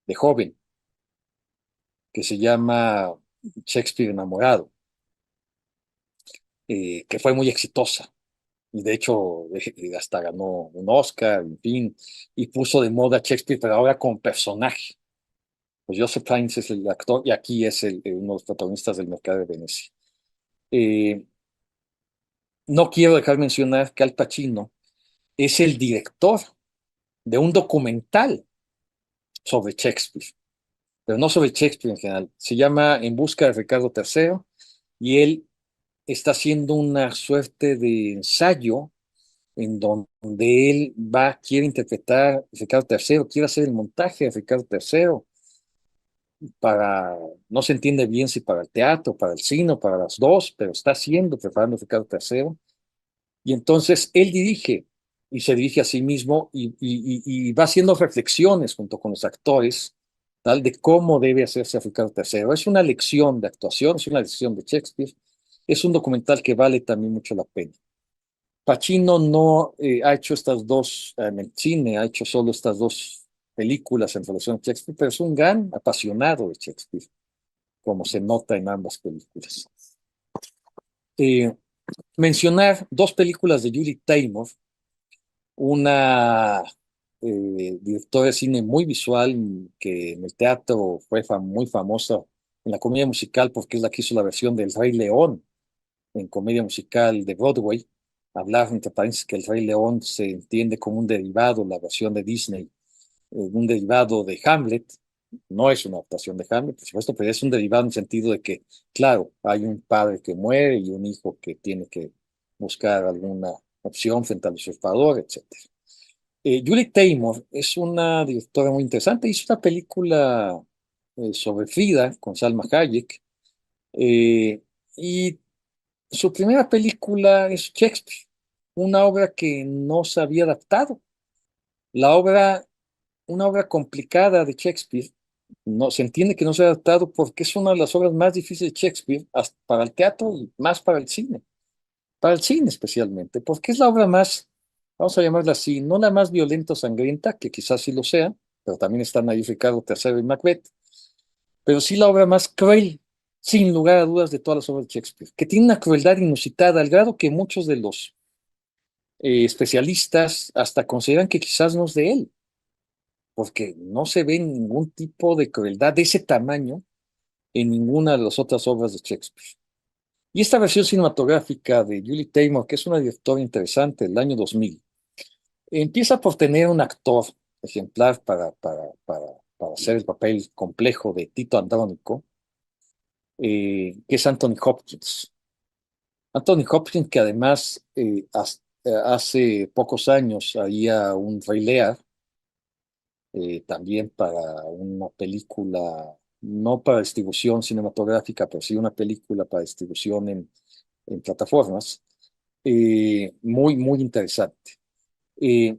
de joven, que se llama Shakespeare enamorado, que fue muy exitosa. Y de hecho, hasta ganó un Oscar, en fin, y puso de moda a Shakespeare, pero ahora con personaje. Pues Joseph Fiennes es el actor y aquí es uno de los protagonistas del Mercado de Venecia. Eh, no quiero dejar mencionar que Al Pacino es el director de un documental sobre Shakespeare, pero no sobre Shakespeare en general. Se llama En busca de Ricardo III y él está haciendo una suerte de ensayo en donde quiere interpretar a Ricardo III, quiere hacer el montaje de Ricardo III para, no se entiende bien si para el teatro, para el cine o para las dos, pero está haciendo, preparando a Ricardo III. Y entonces él dirige y se dirige a sí mismo y va haciendo reflexiones junto con los actores, tal de cómo debe hacerse a Ricardo III. Es una lección de actuación, es una lección de Shakespeare, es un documental que vale también mucho la pena. Pacino no ha hecho estas dos en el cine, ha hecho solo estas dos películas en relación a Shakespeare, pero es un gran apasionado de Shakespeare, como se nota en ambas películas. Eh, Mencionar dos películas de Julie Taymor, una directora de cine muy visual que en el teatro fue muy famosa en la comedia musical porque es la que hizo la versión del Rey León en comedia musical de Broadway. Hablar entre paréntesis que el Rey León se entiende como un derivado, la versión de Disney, un derivado de Hamlet. No es una adaptación de Hamlet, por supuesto, pero es un derivado en el sentido de que, claro, hay un padre que muere y un hijo que tiene que buscar alguna opción frente al usurpador, etcétera. Julie Taymor es una directora muy interesante. Hizo una película sobre Frida con Salma Hayek. eh, y su primera película es Shakespeare, una obra que no se había adaptado. La obra, una obra complicada de Shakespeare, no se entiende que no se ha adaptado porque es una de las obras más difíciles de Shakespeare hasta para el teatro y más para el cine especialmente, porque es la obra más, vamos a llamarla así, no la más violenta o sangrienta, que quizás sí lo sea, pero también están ahí Ricardo III y Macbeth, pero sí la obra más cruel, sin lugar a dudas, de todas las obras de Shakespeare, que tiene una crueldad inusitada, al grado que muchos de los especialistas hasta consideran que quizás no es de él, porque no se ve ningún tipo de crueldad de ese tamaño en ninguna de las otras obras de Shakespeare. Y esta versión cinematográfica de Julie Taymor, que es una directora interesante del año 2000, empieza por tener un actor ejemplar para hacer el papel complejo de Tito Andrónico, que es Anthony Hopkins. Anthony Hopkins, que además hace pocos años había un Rey Lear, también para una película, no para distribución cinematográfica, pero sí una película para distribución en plataformas, muy, muy interesante.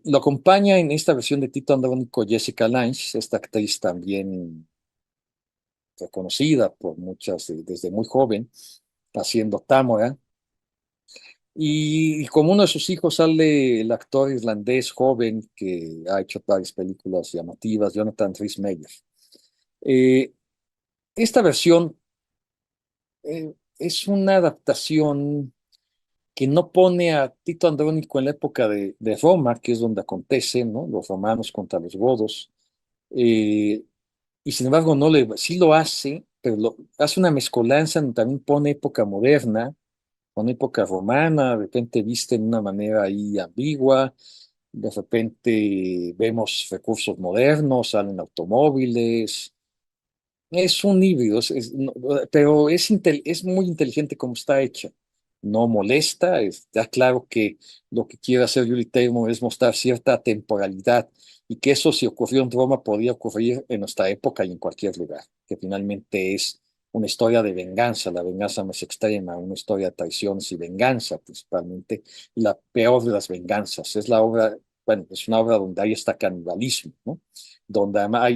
Lo acompaña en esta versión de Tito Andrónico Jessica Lange, esta actriz también reconocida por muchas desde muy joven, haciendo Tamora. Y como uno de sus hijos sale el actor irlandés joven que ha hecho varias películas llamativas, Jonathan Rhys-Meyer. Eh, esta versión es una adaptación que no pone a Tito Andrónico en la época de Roma, que es donde acontece, ¿no? Los romanos contra los godos. Eh, y sin embargo, sí lo hace, pero hace una mezcolanza, también pone época moderna, pone época romana, de repente viste de una manera ahí ambigua, de repente vemos recursos modernos, salen automóviles. Es un híbrido, pero es muy inteligente como está hecha. No molesta, está claro que lo que quiere hacer Julie Taymor es mostrar cierta temporalidad y que eso si ocurrió en Roma podría ocurrir en nuestra época y en cualquier lugar, que finalmente es una historia de venganza, la venganza más extrema, una historia de traiciones y venganza principalmente, y la peor de las venganzas. Es la obra, bueno, es una obra donde hay hasta canibalismo, ¿no? Donde además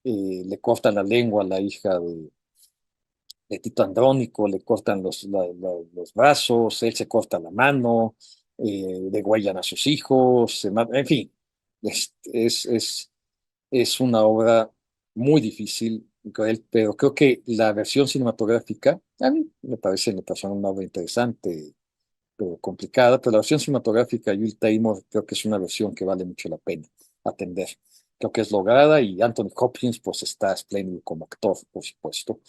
le cortan la lengua a la hija de Tito Andrónico, le cortan los brazos, él se corta la mano, degüellan a sus hijos, en fin, es una obra muy difícil, cruel, pero creo que la versión cinematográfica, a mí me parece una obra interesante, pero complicada, pero la versión cinematográfica de Will Taymor creo que es una versión que vale mucho la pena atender. Creo que es lograda y Anthony Hopkins pues está espléndido como actor, por supuesto.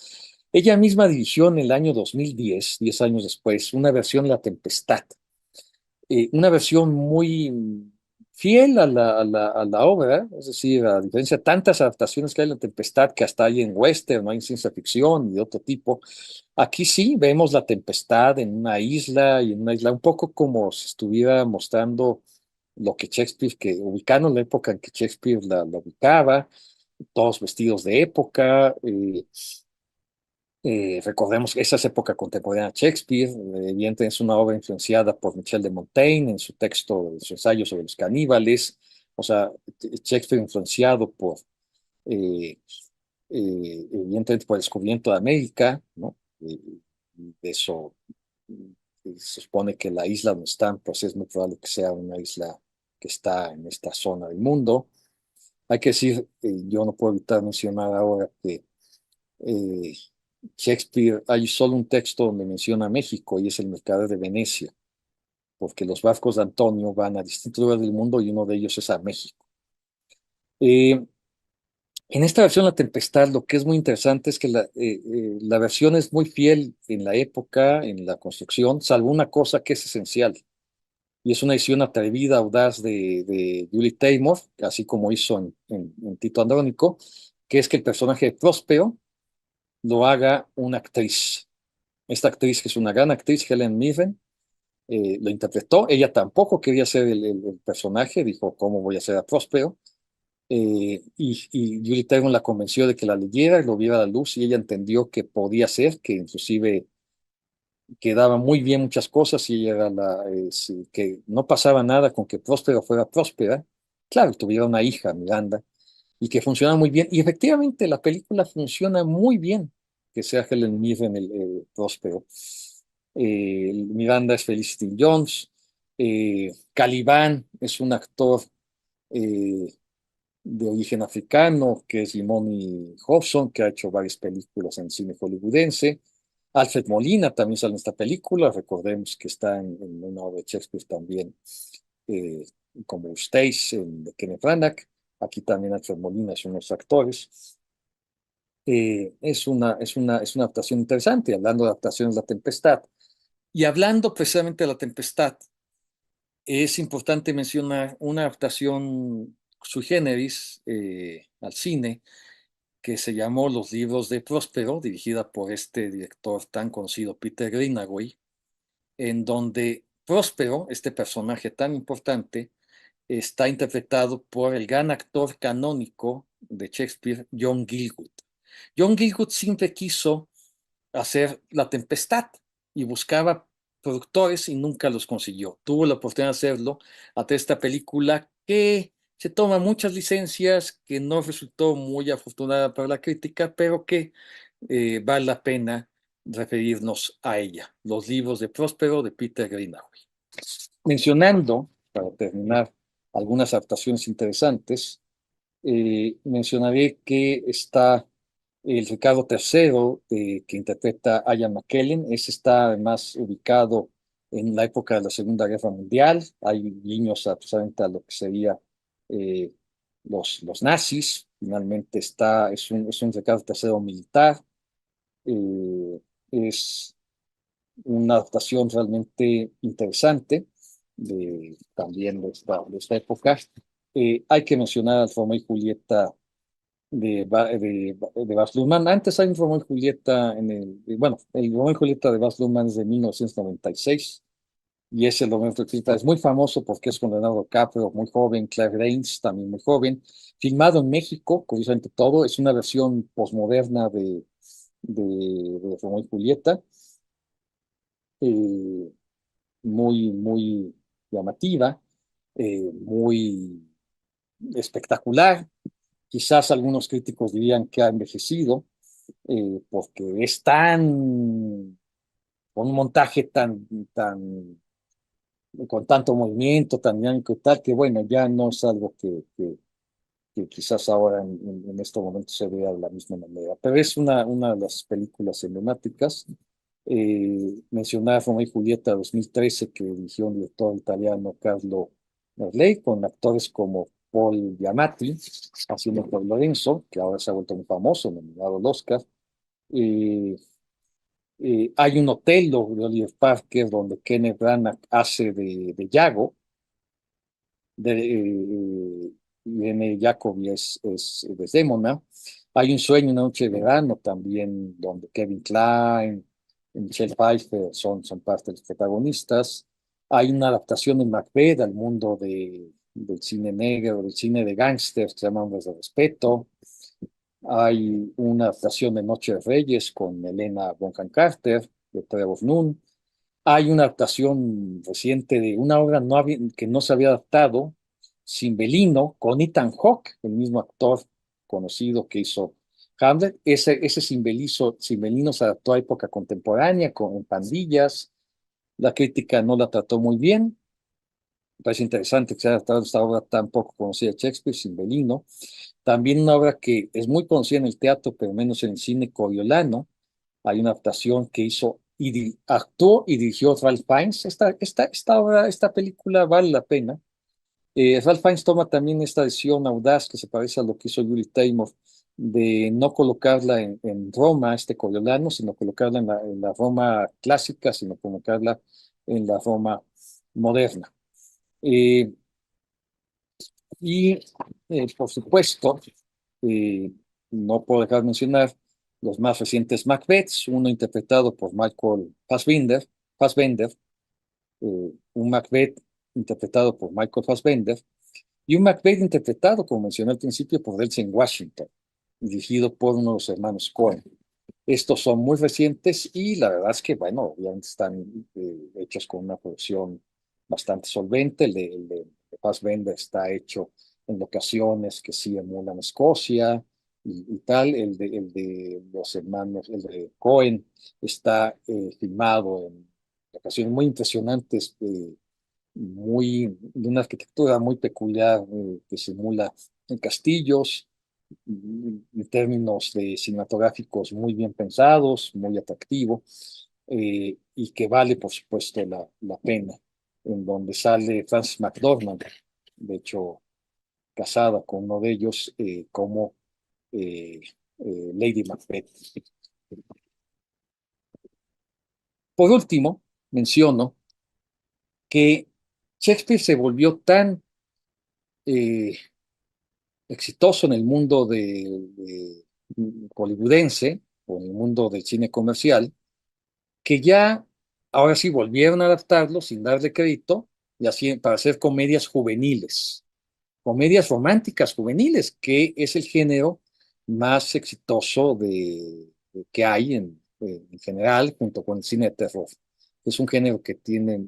Ella misma dirigió en el año 2010, 10 años después, una versión de La Tempestad, una versión muy fiel a la obra, es decir, a diferencia de tantas adaptaciones que hay de La Tempestad, que hasta hay en western, no hay en ciencia ficción y de otro tipo. Aquí sí vemos la tempestad en una isla y en una isla un poco como si estuviera mostrando lo que Shakespeare, que ubicando la época en que Shakespeare la ubicaba, todos vestidos de época. Recordemos que esa es época contemporánea de Shakespeare, evidentemente es una obra influenciada por Michel de Montaigne en su texto, en su ensayo sobre los caníbales, o sea, Shakespeare influenciado eh, evidentemente por el descubrimiento de América, ¿no? De eso se supone que la isla donde están, pues es muy probable que sea una isla que está en esta zona del mundo. Hay que decir, yo no puedo evitar mencionar ahora que eh, Shakespeare, hay solo un texto donde menciona México y es el Mercader de Venecia, porque los barcos de Antonio van a distintos lugares del mundo y uno de ellos es a México. Eh, En esta versión La Tempestad, lo que es muy interesante es que la versión es muy fiel en la época, en la construcción, salvo una cosa que es esencial, y es una edición atrevida, audaz de Julie Taymor, así como hizo en Tito Andrónico, que es que el personaje de Próspero lo haga una actriz. Esta actriz, que es una gran actriz, Helen Mirren, lo interpretó. Ella tampoco quería ser el personaje, dijo, ¿cómo voy a ser a Próspero? Y Julie Taymor la convenció de que la leyera y lo viera a la luz y ella entendió que podía ser, que inclusive quedaba muy bien muchas cosas y ella era sí, que no pasaba nada con que Próspero fuera próspera. Claro, tuviera una hija, Miranda, y que funcionaba muy bien. Y efectivamente la película funciona muy bien, que sea Helen Mirren el Próspero. Miranda es Felicity Jones. Caliban es un actor eh, de origen africano, que es Jimmy Hobson, que ha hecho varias películas en cine hollywoodense. Alfred Molina también sale en esta película, recordemos que está en una obra de Shakespeare también, eh, como Eustace, de Kenneth Branagh. Aquí también Alfred Molina es uno de los actores. Es una adaptación interesante, hablando de adaptaciones de La Tempestad. Y hablando precisamente de La Tempestad, es importante mencionar una adaptación sui generis al cine, que se llamó Los libros de Próspero, dirigida por este director tan conocido, Peter Greenaway, en donde Próspero, este personaje tan importante, está interpretado por el gran actor canónico de Shakespeare, John Gielgud. John Gielgud siempre quiso hacer La Tempestad y buscaba productores y nunca los consiguió. Tuvo la oportunidad de hacerlo ante esta película que se toma muchas licencias, que no resultó muy afortunada para la crítica, pero que vale la pena referirnos a ella. Los libros de Próspero de Peter Greenaway. Mencionando, para terminar, algunas adaptaciones interesantes, mencionaré que está el Ricardo III, que interpreta a Ian McKellen. Ese está además ubicado en la época de la Segunda Guerra Mundial. Hay guiños precisamente a lo que sería eh, los nazis. Finalmente es un Ricardo III militar. Eh, es una adaptación realmente interesante también de esta época. Hay que mencionar al Romeo y Julieta de Baz Luhrmann. Antes hay un Romeo y Julieta bueno, el Romeo y Julieta de Baz Luhrmann es de 1996 y ese Romeo y Julieta es muy famoso porque es con Leonardo DiCaprio, muy joven, Claire Danes, también muy joven, filmado en México, curiosamente todo, es una versión posmoderna de Romeo y Julieta, eh, muy llamativa, muy espectacular. Quizás algunos críticos dirían que ha envejecido, porque es con un montaje con tanto movimiento, tan dinámico y tal, que bueno, ya no es algo que quizás ahora en estos momentos se vea de la misma manera. Pero es una de las películas emblemáticas. Mencionar Romeo y Julieta 2013, que dirigió un director italiano, Carlo Merlei, con actores como Paul Giamatti, haciendo por Lorenzo, que ahora se ha vuelto muy famoso, nominado al Oscar. Eh, Hay un Otelo de Oliver Parker, donde Kenneth Branagh hace de Yago, Irene Jacobi es Desdémona. Hay un sueño, una noche de verano también, donde Kevin Kline y Michelle Pfeiffer son parte de los protagonistas. Hay una adaptación de Macbeth al mundo del cine negro, del cine de gángsters, que se llama Hombres de Respeto. Hay una adaptación de Noche de Reyes con Helena Bonham Carter, de Trevor Noon. Hay una adaptación reciente de una obra que no se había adaptado, Cimbelino, con Ethan Hawke, el mismo actor conocido que hizo Hamlet. Ese Cimbelino se adaptó a época contemporánea, con pandillas. La crítica no la trató muy bien. Me parece interesante que se haya adaptado esta obra tan poco conocida de Shakespeare, Cimbelino. También una obra que es muy conocida en el teatro, pero menos en el cine, Coriolano. Hay una adaptación que hizo actuó y dirigió Ralph Fiennes. Esta película vale la pena. Ralph Fiennes toma también esta decisión audaz que se parece a lo que hizo Julie Taymor, de no colocarla en Roma, Coriolano, sino colocarla en la Roma clásica, sino colocarla en la Roma moderna. Eh, y, por supuesto, eh, no puedo dejar de mencionar los más recientes Macbeths, uno interpretado por Michael Fassbender, un Macbeth interpretado por Michael Fassbender, y un Macbeth interpretado, como mencioné al principio, por Denzel Washington, dirigido por uno de los hermanos Coen. Estos son muy recientes y la verdad es que, bueno, obviamente están hechos con una producción bastante solvente. El de Fassbender está hecho en locaciones que sí emulan Escocia y tal. El de los hermanos, el de Cohen, está filmado en locaciones muy impresionantes, de una arquitectura muy peculiar, que simula en castillos, en términos cinematográficos muy bien pensados, muy atractivo, y que vale, por supuesto, la pena, en donde sale Frances McDormand, de hecho, casada con uno de ellos, como eh, Lady Macbeth. Por último, menciono que Shakespeare se volvió tan eh, exitoso en el mundo hollywoodense o en el mundo del cine comercial, que ya ahora sí volvieron a adaptarlo sin darle crédito y así para hacer comedias juveniles, comedias románticas juveniles, que es el género más exitoso que hay en general junto con el cine de terror. Es un género que tiene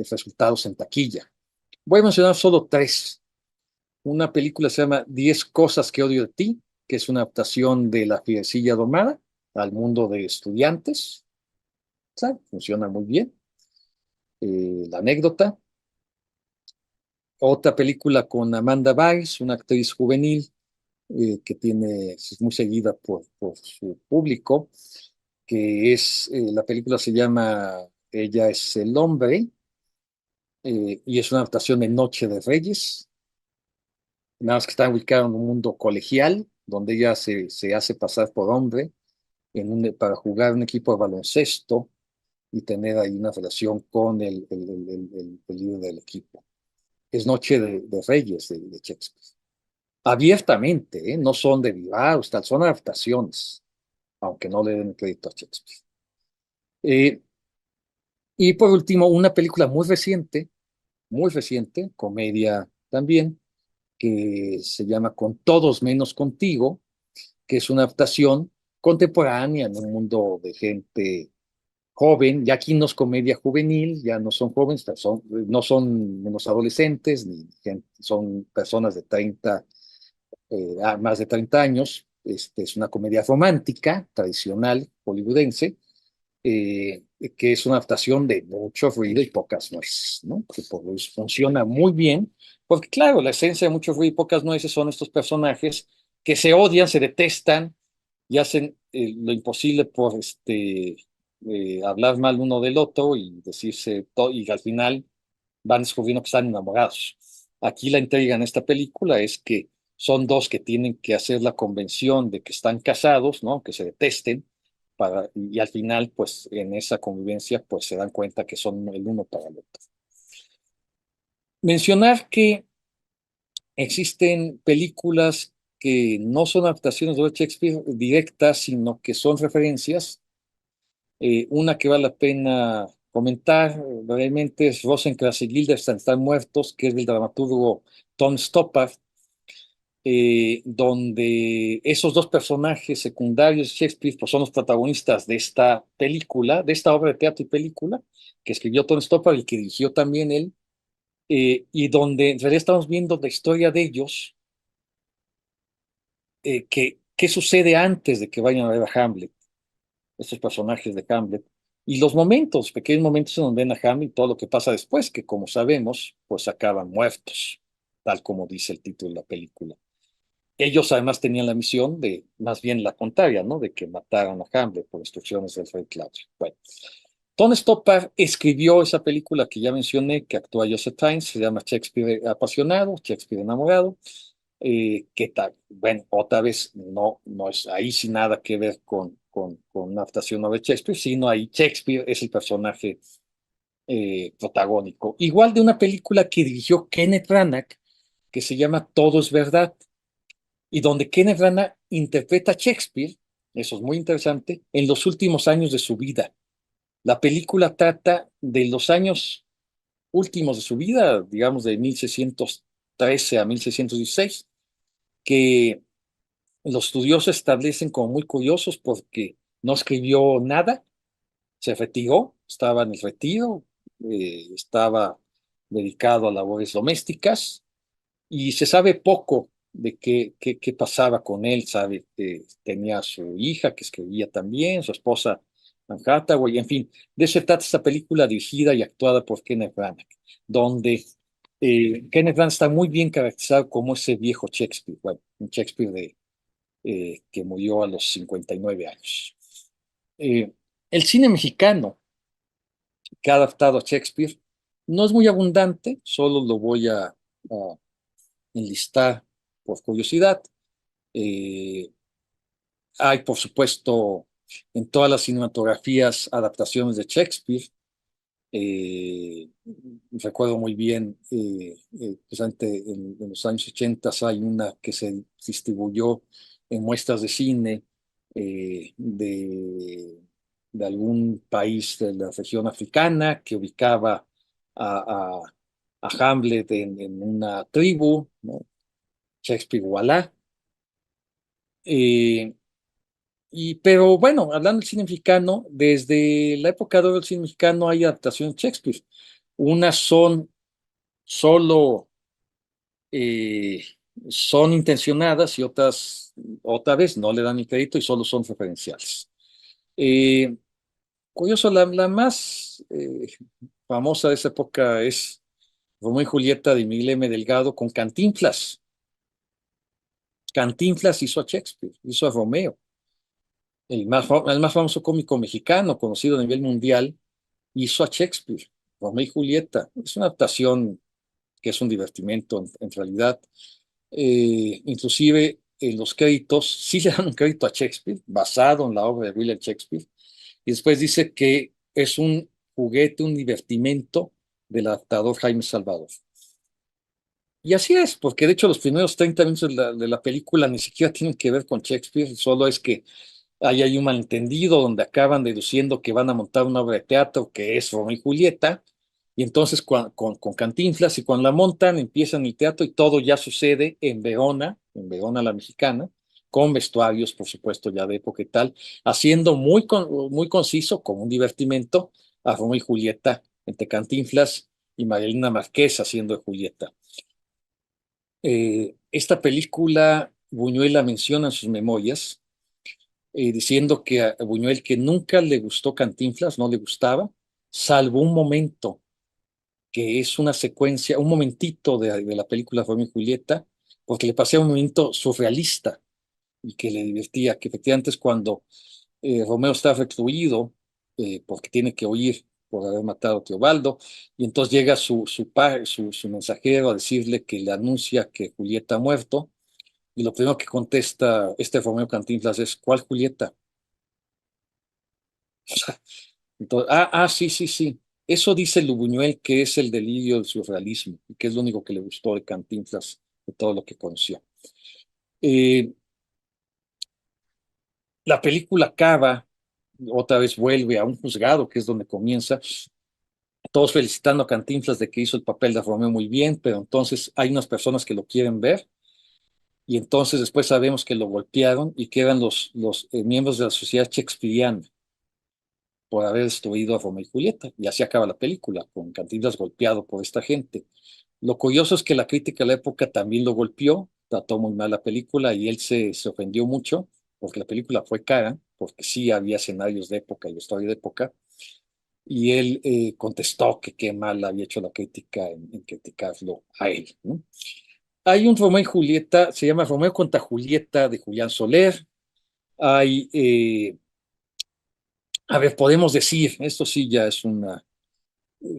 resultados en taquilla. Voy a mencionar solo tres. Una película se llama 10 cosas que odio de ti, que es una adaptación de La Fierecilla Domada al mundo de estudiantes. ¿Sabe? Funciona muy bien. La anécdota. Otra película con Amanda Bynes, una actriz juvenil es muy seguida por su público, la película se llama Ella es el hombre, y es una adaptación de Noche de Reyes, nada más que está ubicada en un mundo colegial, donde ella se hace pasar por hombre para jugar un equipo de baloncesto y tener ahí una relación con el líder del equipo. Es Noche de Reyes de Shakespeare. Abiertamente, ¿eh? No son derivados, tal, son adaptaciones, aunque no le den crédito a Shakespeare. Eh, y por último, una película muy reciente, comedia también, que se llama Con todos menos contigo, que es una adaptación contemporánea en un mundo de gente joven. Ya aquí no es comedia juvenil, ya no son jóvenes, no son menos adolescentes, ni son personas de 30, más de 30 años. Es una comedia romántica, tradicional, hollywoodense, eh, que es una adaptación de mucho ruido y pocas nueces, ¿no? Que por eso funciona muy bien, porque claro, la esencia de mucho ruido y pocas nueces son estos personajes que se odian, se detestan y hacen lo imposible por hablar mal uno del otro y decirse todo, y al final van descubriendo que están enamorados. Aquí la intriga en esta película es que son dos que tienen que hacer la convención de que están casados, ¿no? Que se detesten, y al final, pues en esa convivencia, pues se dan cuenta que son el uno para el otro. Mencionar que existen películas que no son adaptaciones de Shakespeare directas, sino que son referencias. Una que vale la pena comentar brevemente es Rosencrantz y Guildenstern están muertos, que es del dramaturgo Tom Stoppard, donde esos dos personajes secundarios de Shakespeare pues, son los protagonistas de esta película, de esta obra de teatro y película, que escribió Tom Stoppard y que dirigió también él, y donde en realidad estamos viendo la historia de ellos, qué sucede antes de que vayan a ver a Hamlet, estos personajes de Hamlet, y los momentos, pequeños momentos en donde ven a Hamlet y todo lo que pasa después, que como sabemos, pues acaban muertos, tal como dice el título de la película. Ellos además tenían la misión de, más bien la contraria, ¿no? De que mataran a Hamlet por instrucciones del rey Claudio. Bueno, Tom Stoppard escribió esa película que ya mencioné, que actúa Joseph Fiennes, se llama Shakespeare apasionado, Shakespeare enamorado. ¿Qué tal? Bueno, otra vez no es ahí sin nada que ver con una adaptación de Shakespeare, sino ahí Shakespeare es el personaje protagónico. Igual de una película que dirigió Kenneth Branagh, que se llama Todo es verdad, y donde Kenneth Branagh interpreta a Shakespeare, eso es muy interesante, en los últimos años de su vida. La película trata de los años últimos de su vida, digamos de 1613 a 1616, que los estudiosos establecen como muy curiosos porque no escribió nada, se retiró, estaba en el retiro, estaba dedicado a labores domésticas y se sabe poco de qué pasaba con él, sabe, tenía a su hija que escribía también, su esposa Anne Hathaway, en fin, de eso trata esta película dirigida y actuada por Kenneth Branagh, donde Kenneth Branagh está muy bien caracterizado como ese viejo Shakespeare, bueno, un Shakespeare que murió a los 59 años. El cine mexicano que ha adaptado a Shakespeare no es muy abundante, solo lo voy a enlistar por curiosidad. Eh, Hay, por supuesto, en todas las cinematografías adaptaciones de Shakespeare. Eh, Recuerdo muy bien, precisamente en los años 80 hay una que se distribuyó en muestras de cine de algún país de la región africana que ubicaba a, a- a Hamlet en una tribu, ¿no? Shakespeare Wallah. Eh, pero bueno, hablando del cine mexicano, desde la época de oro del cine mexicano hay adaptaciones de Shakespeare. Unas solo eh, son intencionadas y otras otra vez no le dan el crédito y solo son referenciales. Eh, Curioso, la más famosa de esa época es Romeo y Julieta de Miguel M. Delgado con Cantinflas. Cantinflas hizo a Shakespeare, hizo a Romeo, el más famoso cómico mexicano conocido a nivel mundial, hizo a Shakespeare, Romeo y Julieta. Es una adaptación que es un divertimento en realidad. Inclusive en los créditos sí le dan un crédito a Shakespeare, basado en la obra de William Shakespeare, y después dice que es un juguete, un divertimento del adaptador Jaime Salvador. Y así es, porque de hecho los primeros 30 minutos de la película ni siquiera tienen que ver con Shakespeare, solo es que ahí hay un malentendido donde acaban deduciendo que van a montar una obra de teatro que es Romeo y Julieta, y entonces con Cantinflas, y cuando la montan empiezan el teatro y todo ya sucede en Verona la mexicana, con vestuarios, por supuesto, ya de época y tal, haciendo muy conciso, como un divertimento, a Romeo y Julieta entre Cantinflas y Marilena Márquez haciendo de Julieta. Esta película Buñuel la menciona en sus memorias, diciendo que a Buñuel que nunca le gustó Cantinflas, no le gustaba, salvo un momento, que es una secuencia, un momentito de la película Romeo y Julieta, porque le parecía un momento surrealista y que le divertía, que efectivamente es cuando Romeo está recluido porque tiene que huir por haber matado a Teobaldo, y entonces llega su mensajero a decirle que le anuncia que Julieta ha muerto, y lo primero que contesta este Romeo Cantinflas es, ¿cuál Julieta? Entonces, sí, sí, sí. Eso dice Lubuñuel que es el delirio del surrealismo y que es lo único que le gustó de Cantinflas, de todo lo que conoció. Eh, la película acaba, otra vez vuelve a un juzgado, que es donde comienza, todos felicitando a Cantinflas de que hizo el papel de Romeo muy bien, pero entonces hay unas personas que lo quieren ver y entonces después sabemos que lo golpearon y que eran los miembros de la sociedad shakespeariana por haber destruido a Romeo y Julieta. Y así acaba la película, con Cantinflas golpeado por esta gente. Lo curioso es que la crítica de la época también lo golpeó, trató muy mal la película y él se ofendió mucho porque la película fue cara, porque sí había escenarios de época y historia de época, y él contestó que qué mal había hecho la crítica en criticarlo a él, ¿no? Hay un Romeo y Julieta, se llama Romeo contra Julieta de Julián Soler. Hay, a ver, podemos decir, esto sí ya es una,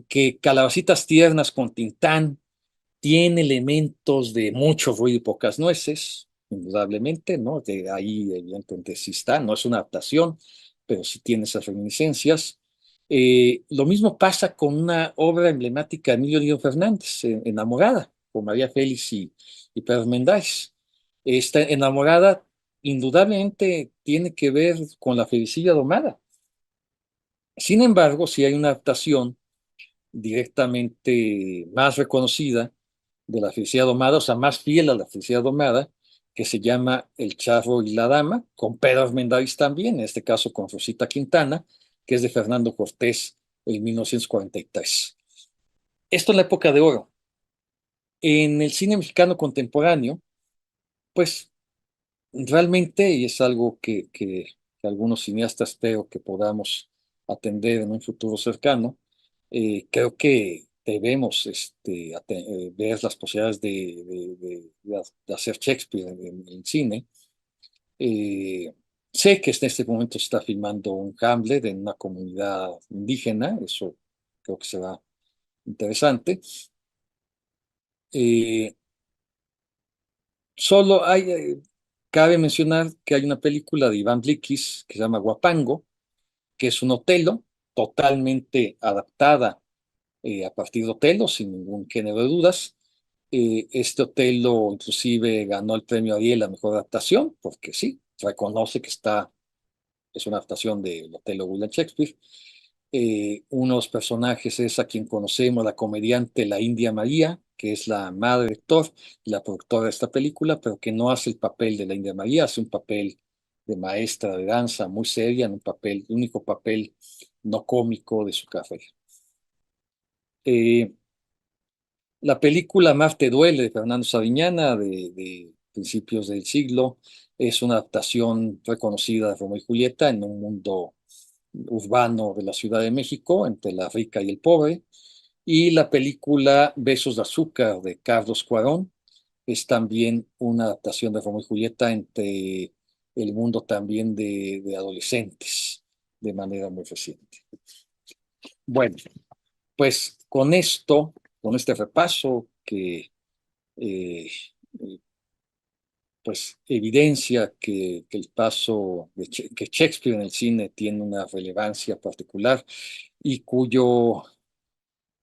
que Calabacitas Tiernas con Tintán tiene elementos de mucho ruido y pocas nueces, indudablemente, ¿no? De ahí, evidentemente, sí está, no es una adaptación, pero sí tiene esas reminiscencias. Lo mismo pasa con una obra emblemática de Emilio Díaz Fernández, Enamorada, con María Félix y Pedro Armendáriz. Esta Enamorada, indudablemente, tiene que ver con la Felicidad Domada. Sin embargo, si hay una adaptación directamente más reconocida de la felicidad domada, o sea, más fiel a la felicidad domada, que se llama El Charro y la Dama, con Pedro Armendáriz también, en este caso con Rosita Quintana, que es de Fernando Cortés en 1943. Esto en la época de oro. En el cine mexicano contemporáneo, pues realmente, y es algo que algunos cineastas espero que podamos atender en un futuro cercano, creo que debemos ver las posibilidades de hacer Shakespeare en el cine. Eh, Sé que en este momento se está filmando un Hamlet en una comunidad indígena, eso creo que será interesante. Eh, Solo cabe mencionar que hay una película de Iván Bliquis que se llama Guapango, que es un Otelo totalmente adaptada a partir de Otelo, sin ningún género de dudas. Este Otelo inclusive ganó el premio Ariel a mejor adaptación, porque sí, reconoce que es una adaptación del Otelo de William Shakespeare. Uno de los personajes es a quien conocemos, la comediante La India María, que es la madre de Thor y la productora de esta película, pero que no hace el papel de la India María, hace un papel de maestra de danza muy seria, en un papel, el único papel no cómico de su carrera. La película Marte duele de Fernando Sariñana, de principios del siglo, es una adaptación reconocida de Romeo y Julieta en un mundo urbano de la Ciudad de México, entre la rica y el pobre. Y la película Besos de Azúcar de Carlos Cuarón es también una adaptación de Romeo y Julieta entre el mundo también de adolescentes, de manera muy reciente. Bueno, pues con esto, con este repaso que eh, pues evidencia que el paso que Shakespeare en el cine tiene una relevancia particular y cuyo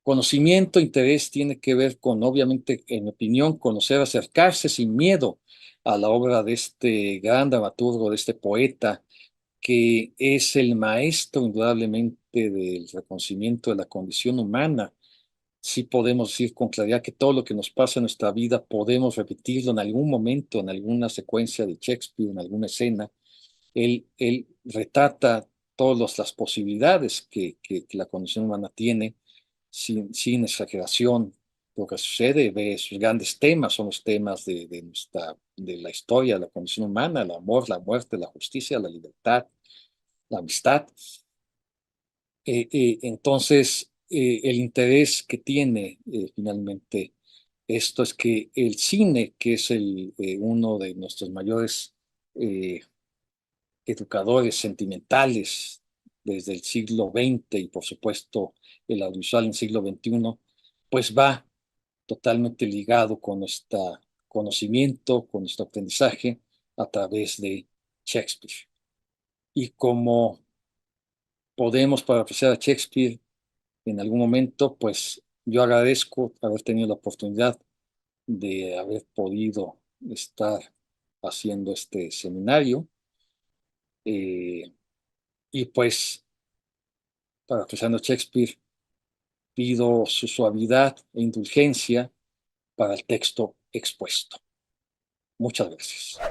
conocimiento, interés tiene que ver con, obviamente, en mi opinión, conocer, acercarse sin miedo a la obra de este gran dramaturgo, de este poeta, que es el maestro indudablemente del reconocimiento de la condición humana. Sí podemos decir con claridad que todo lo que nos pasa en nuestra vida podemos repetirlo en algún momento, en alguna secuencia de Shakespeare, en alguna escena. Él retrata todas las posibilidades que la condición humana tiene, sin exageración. Lo que sucede, ve sus grandes temas, son los temas de la historia, de la condición humana, el amor, la muerte, la justicia, la libertad, la amistad. Entonces, el interés que tiene finalmente esto es que el cine, que es uno de nuestros mayores eh, educadores sentimentales desde el siglo XX y por supuesto el audiovisual en el siglo XXI, pues va totalmente ligado con nuestro conocimiento, con nuestro aprendizaje a través de Shakespeare. Y como podemos parafrasear a Shakespeare en algún momento, pues yo agradezco haber tenido la oportunidad de haber podido estar haciendo este seminario. Y pues, parafraseando a Shakespeare, pido su suavidad e indulgencia para el texto expuesto. Muchas gracias.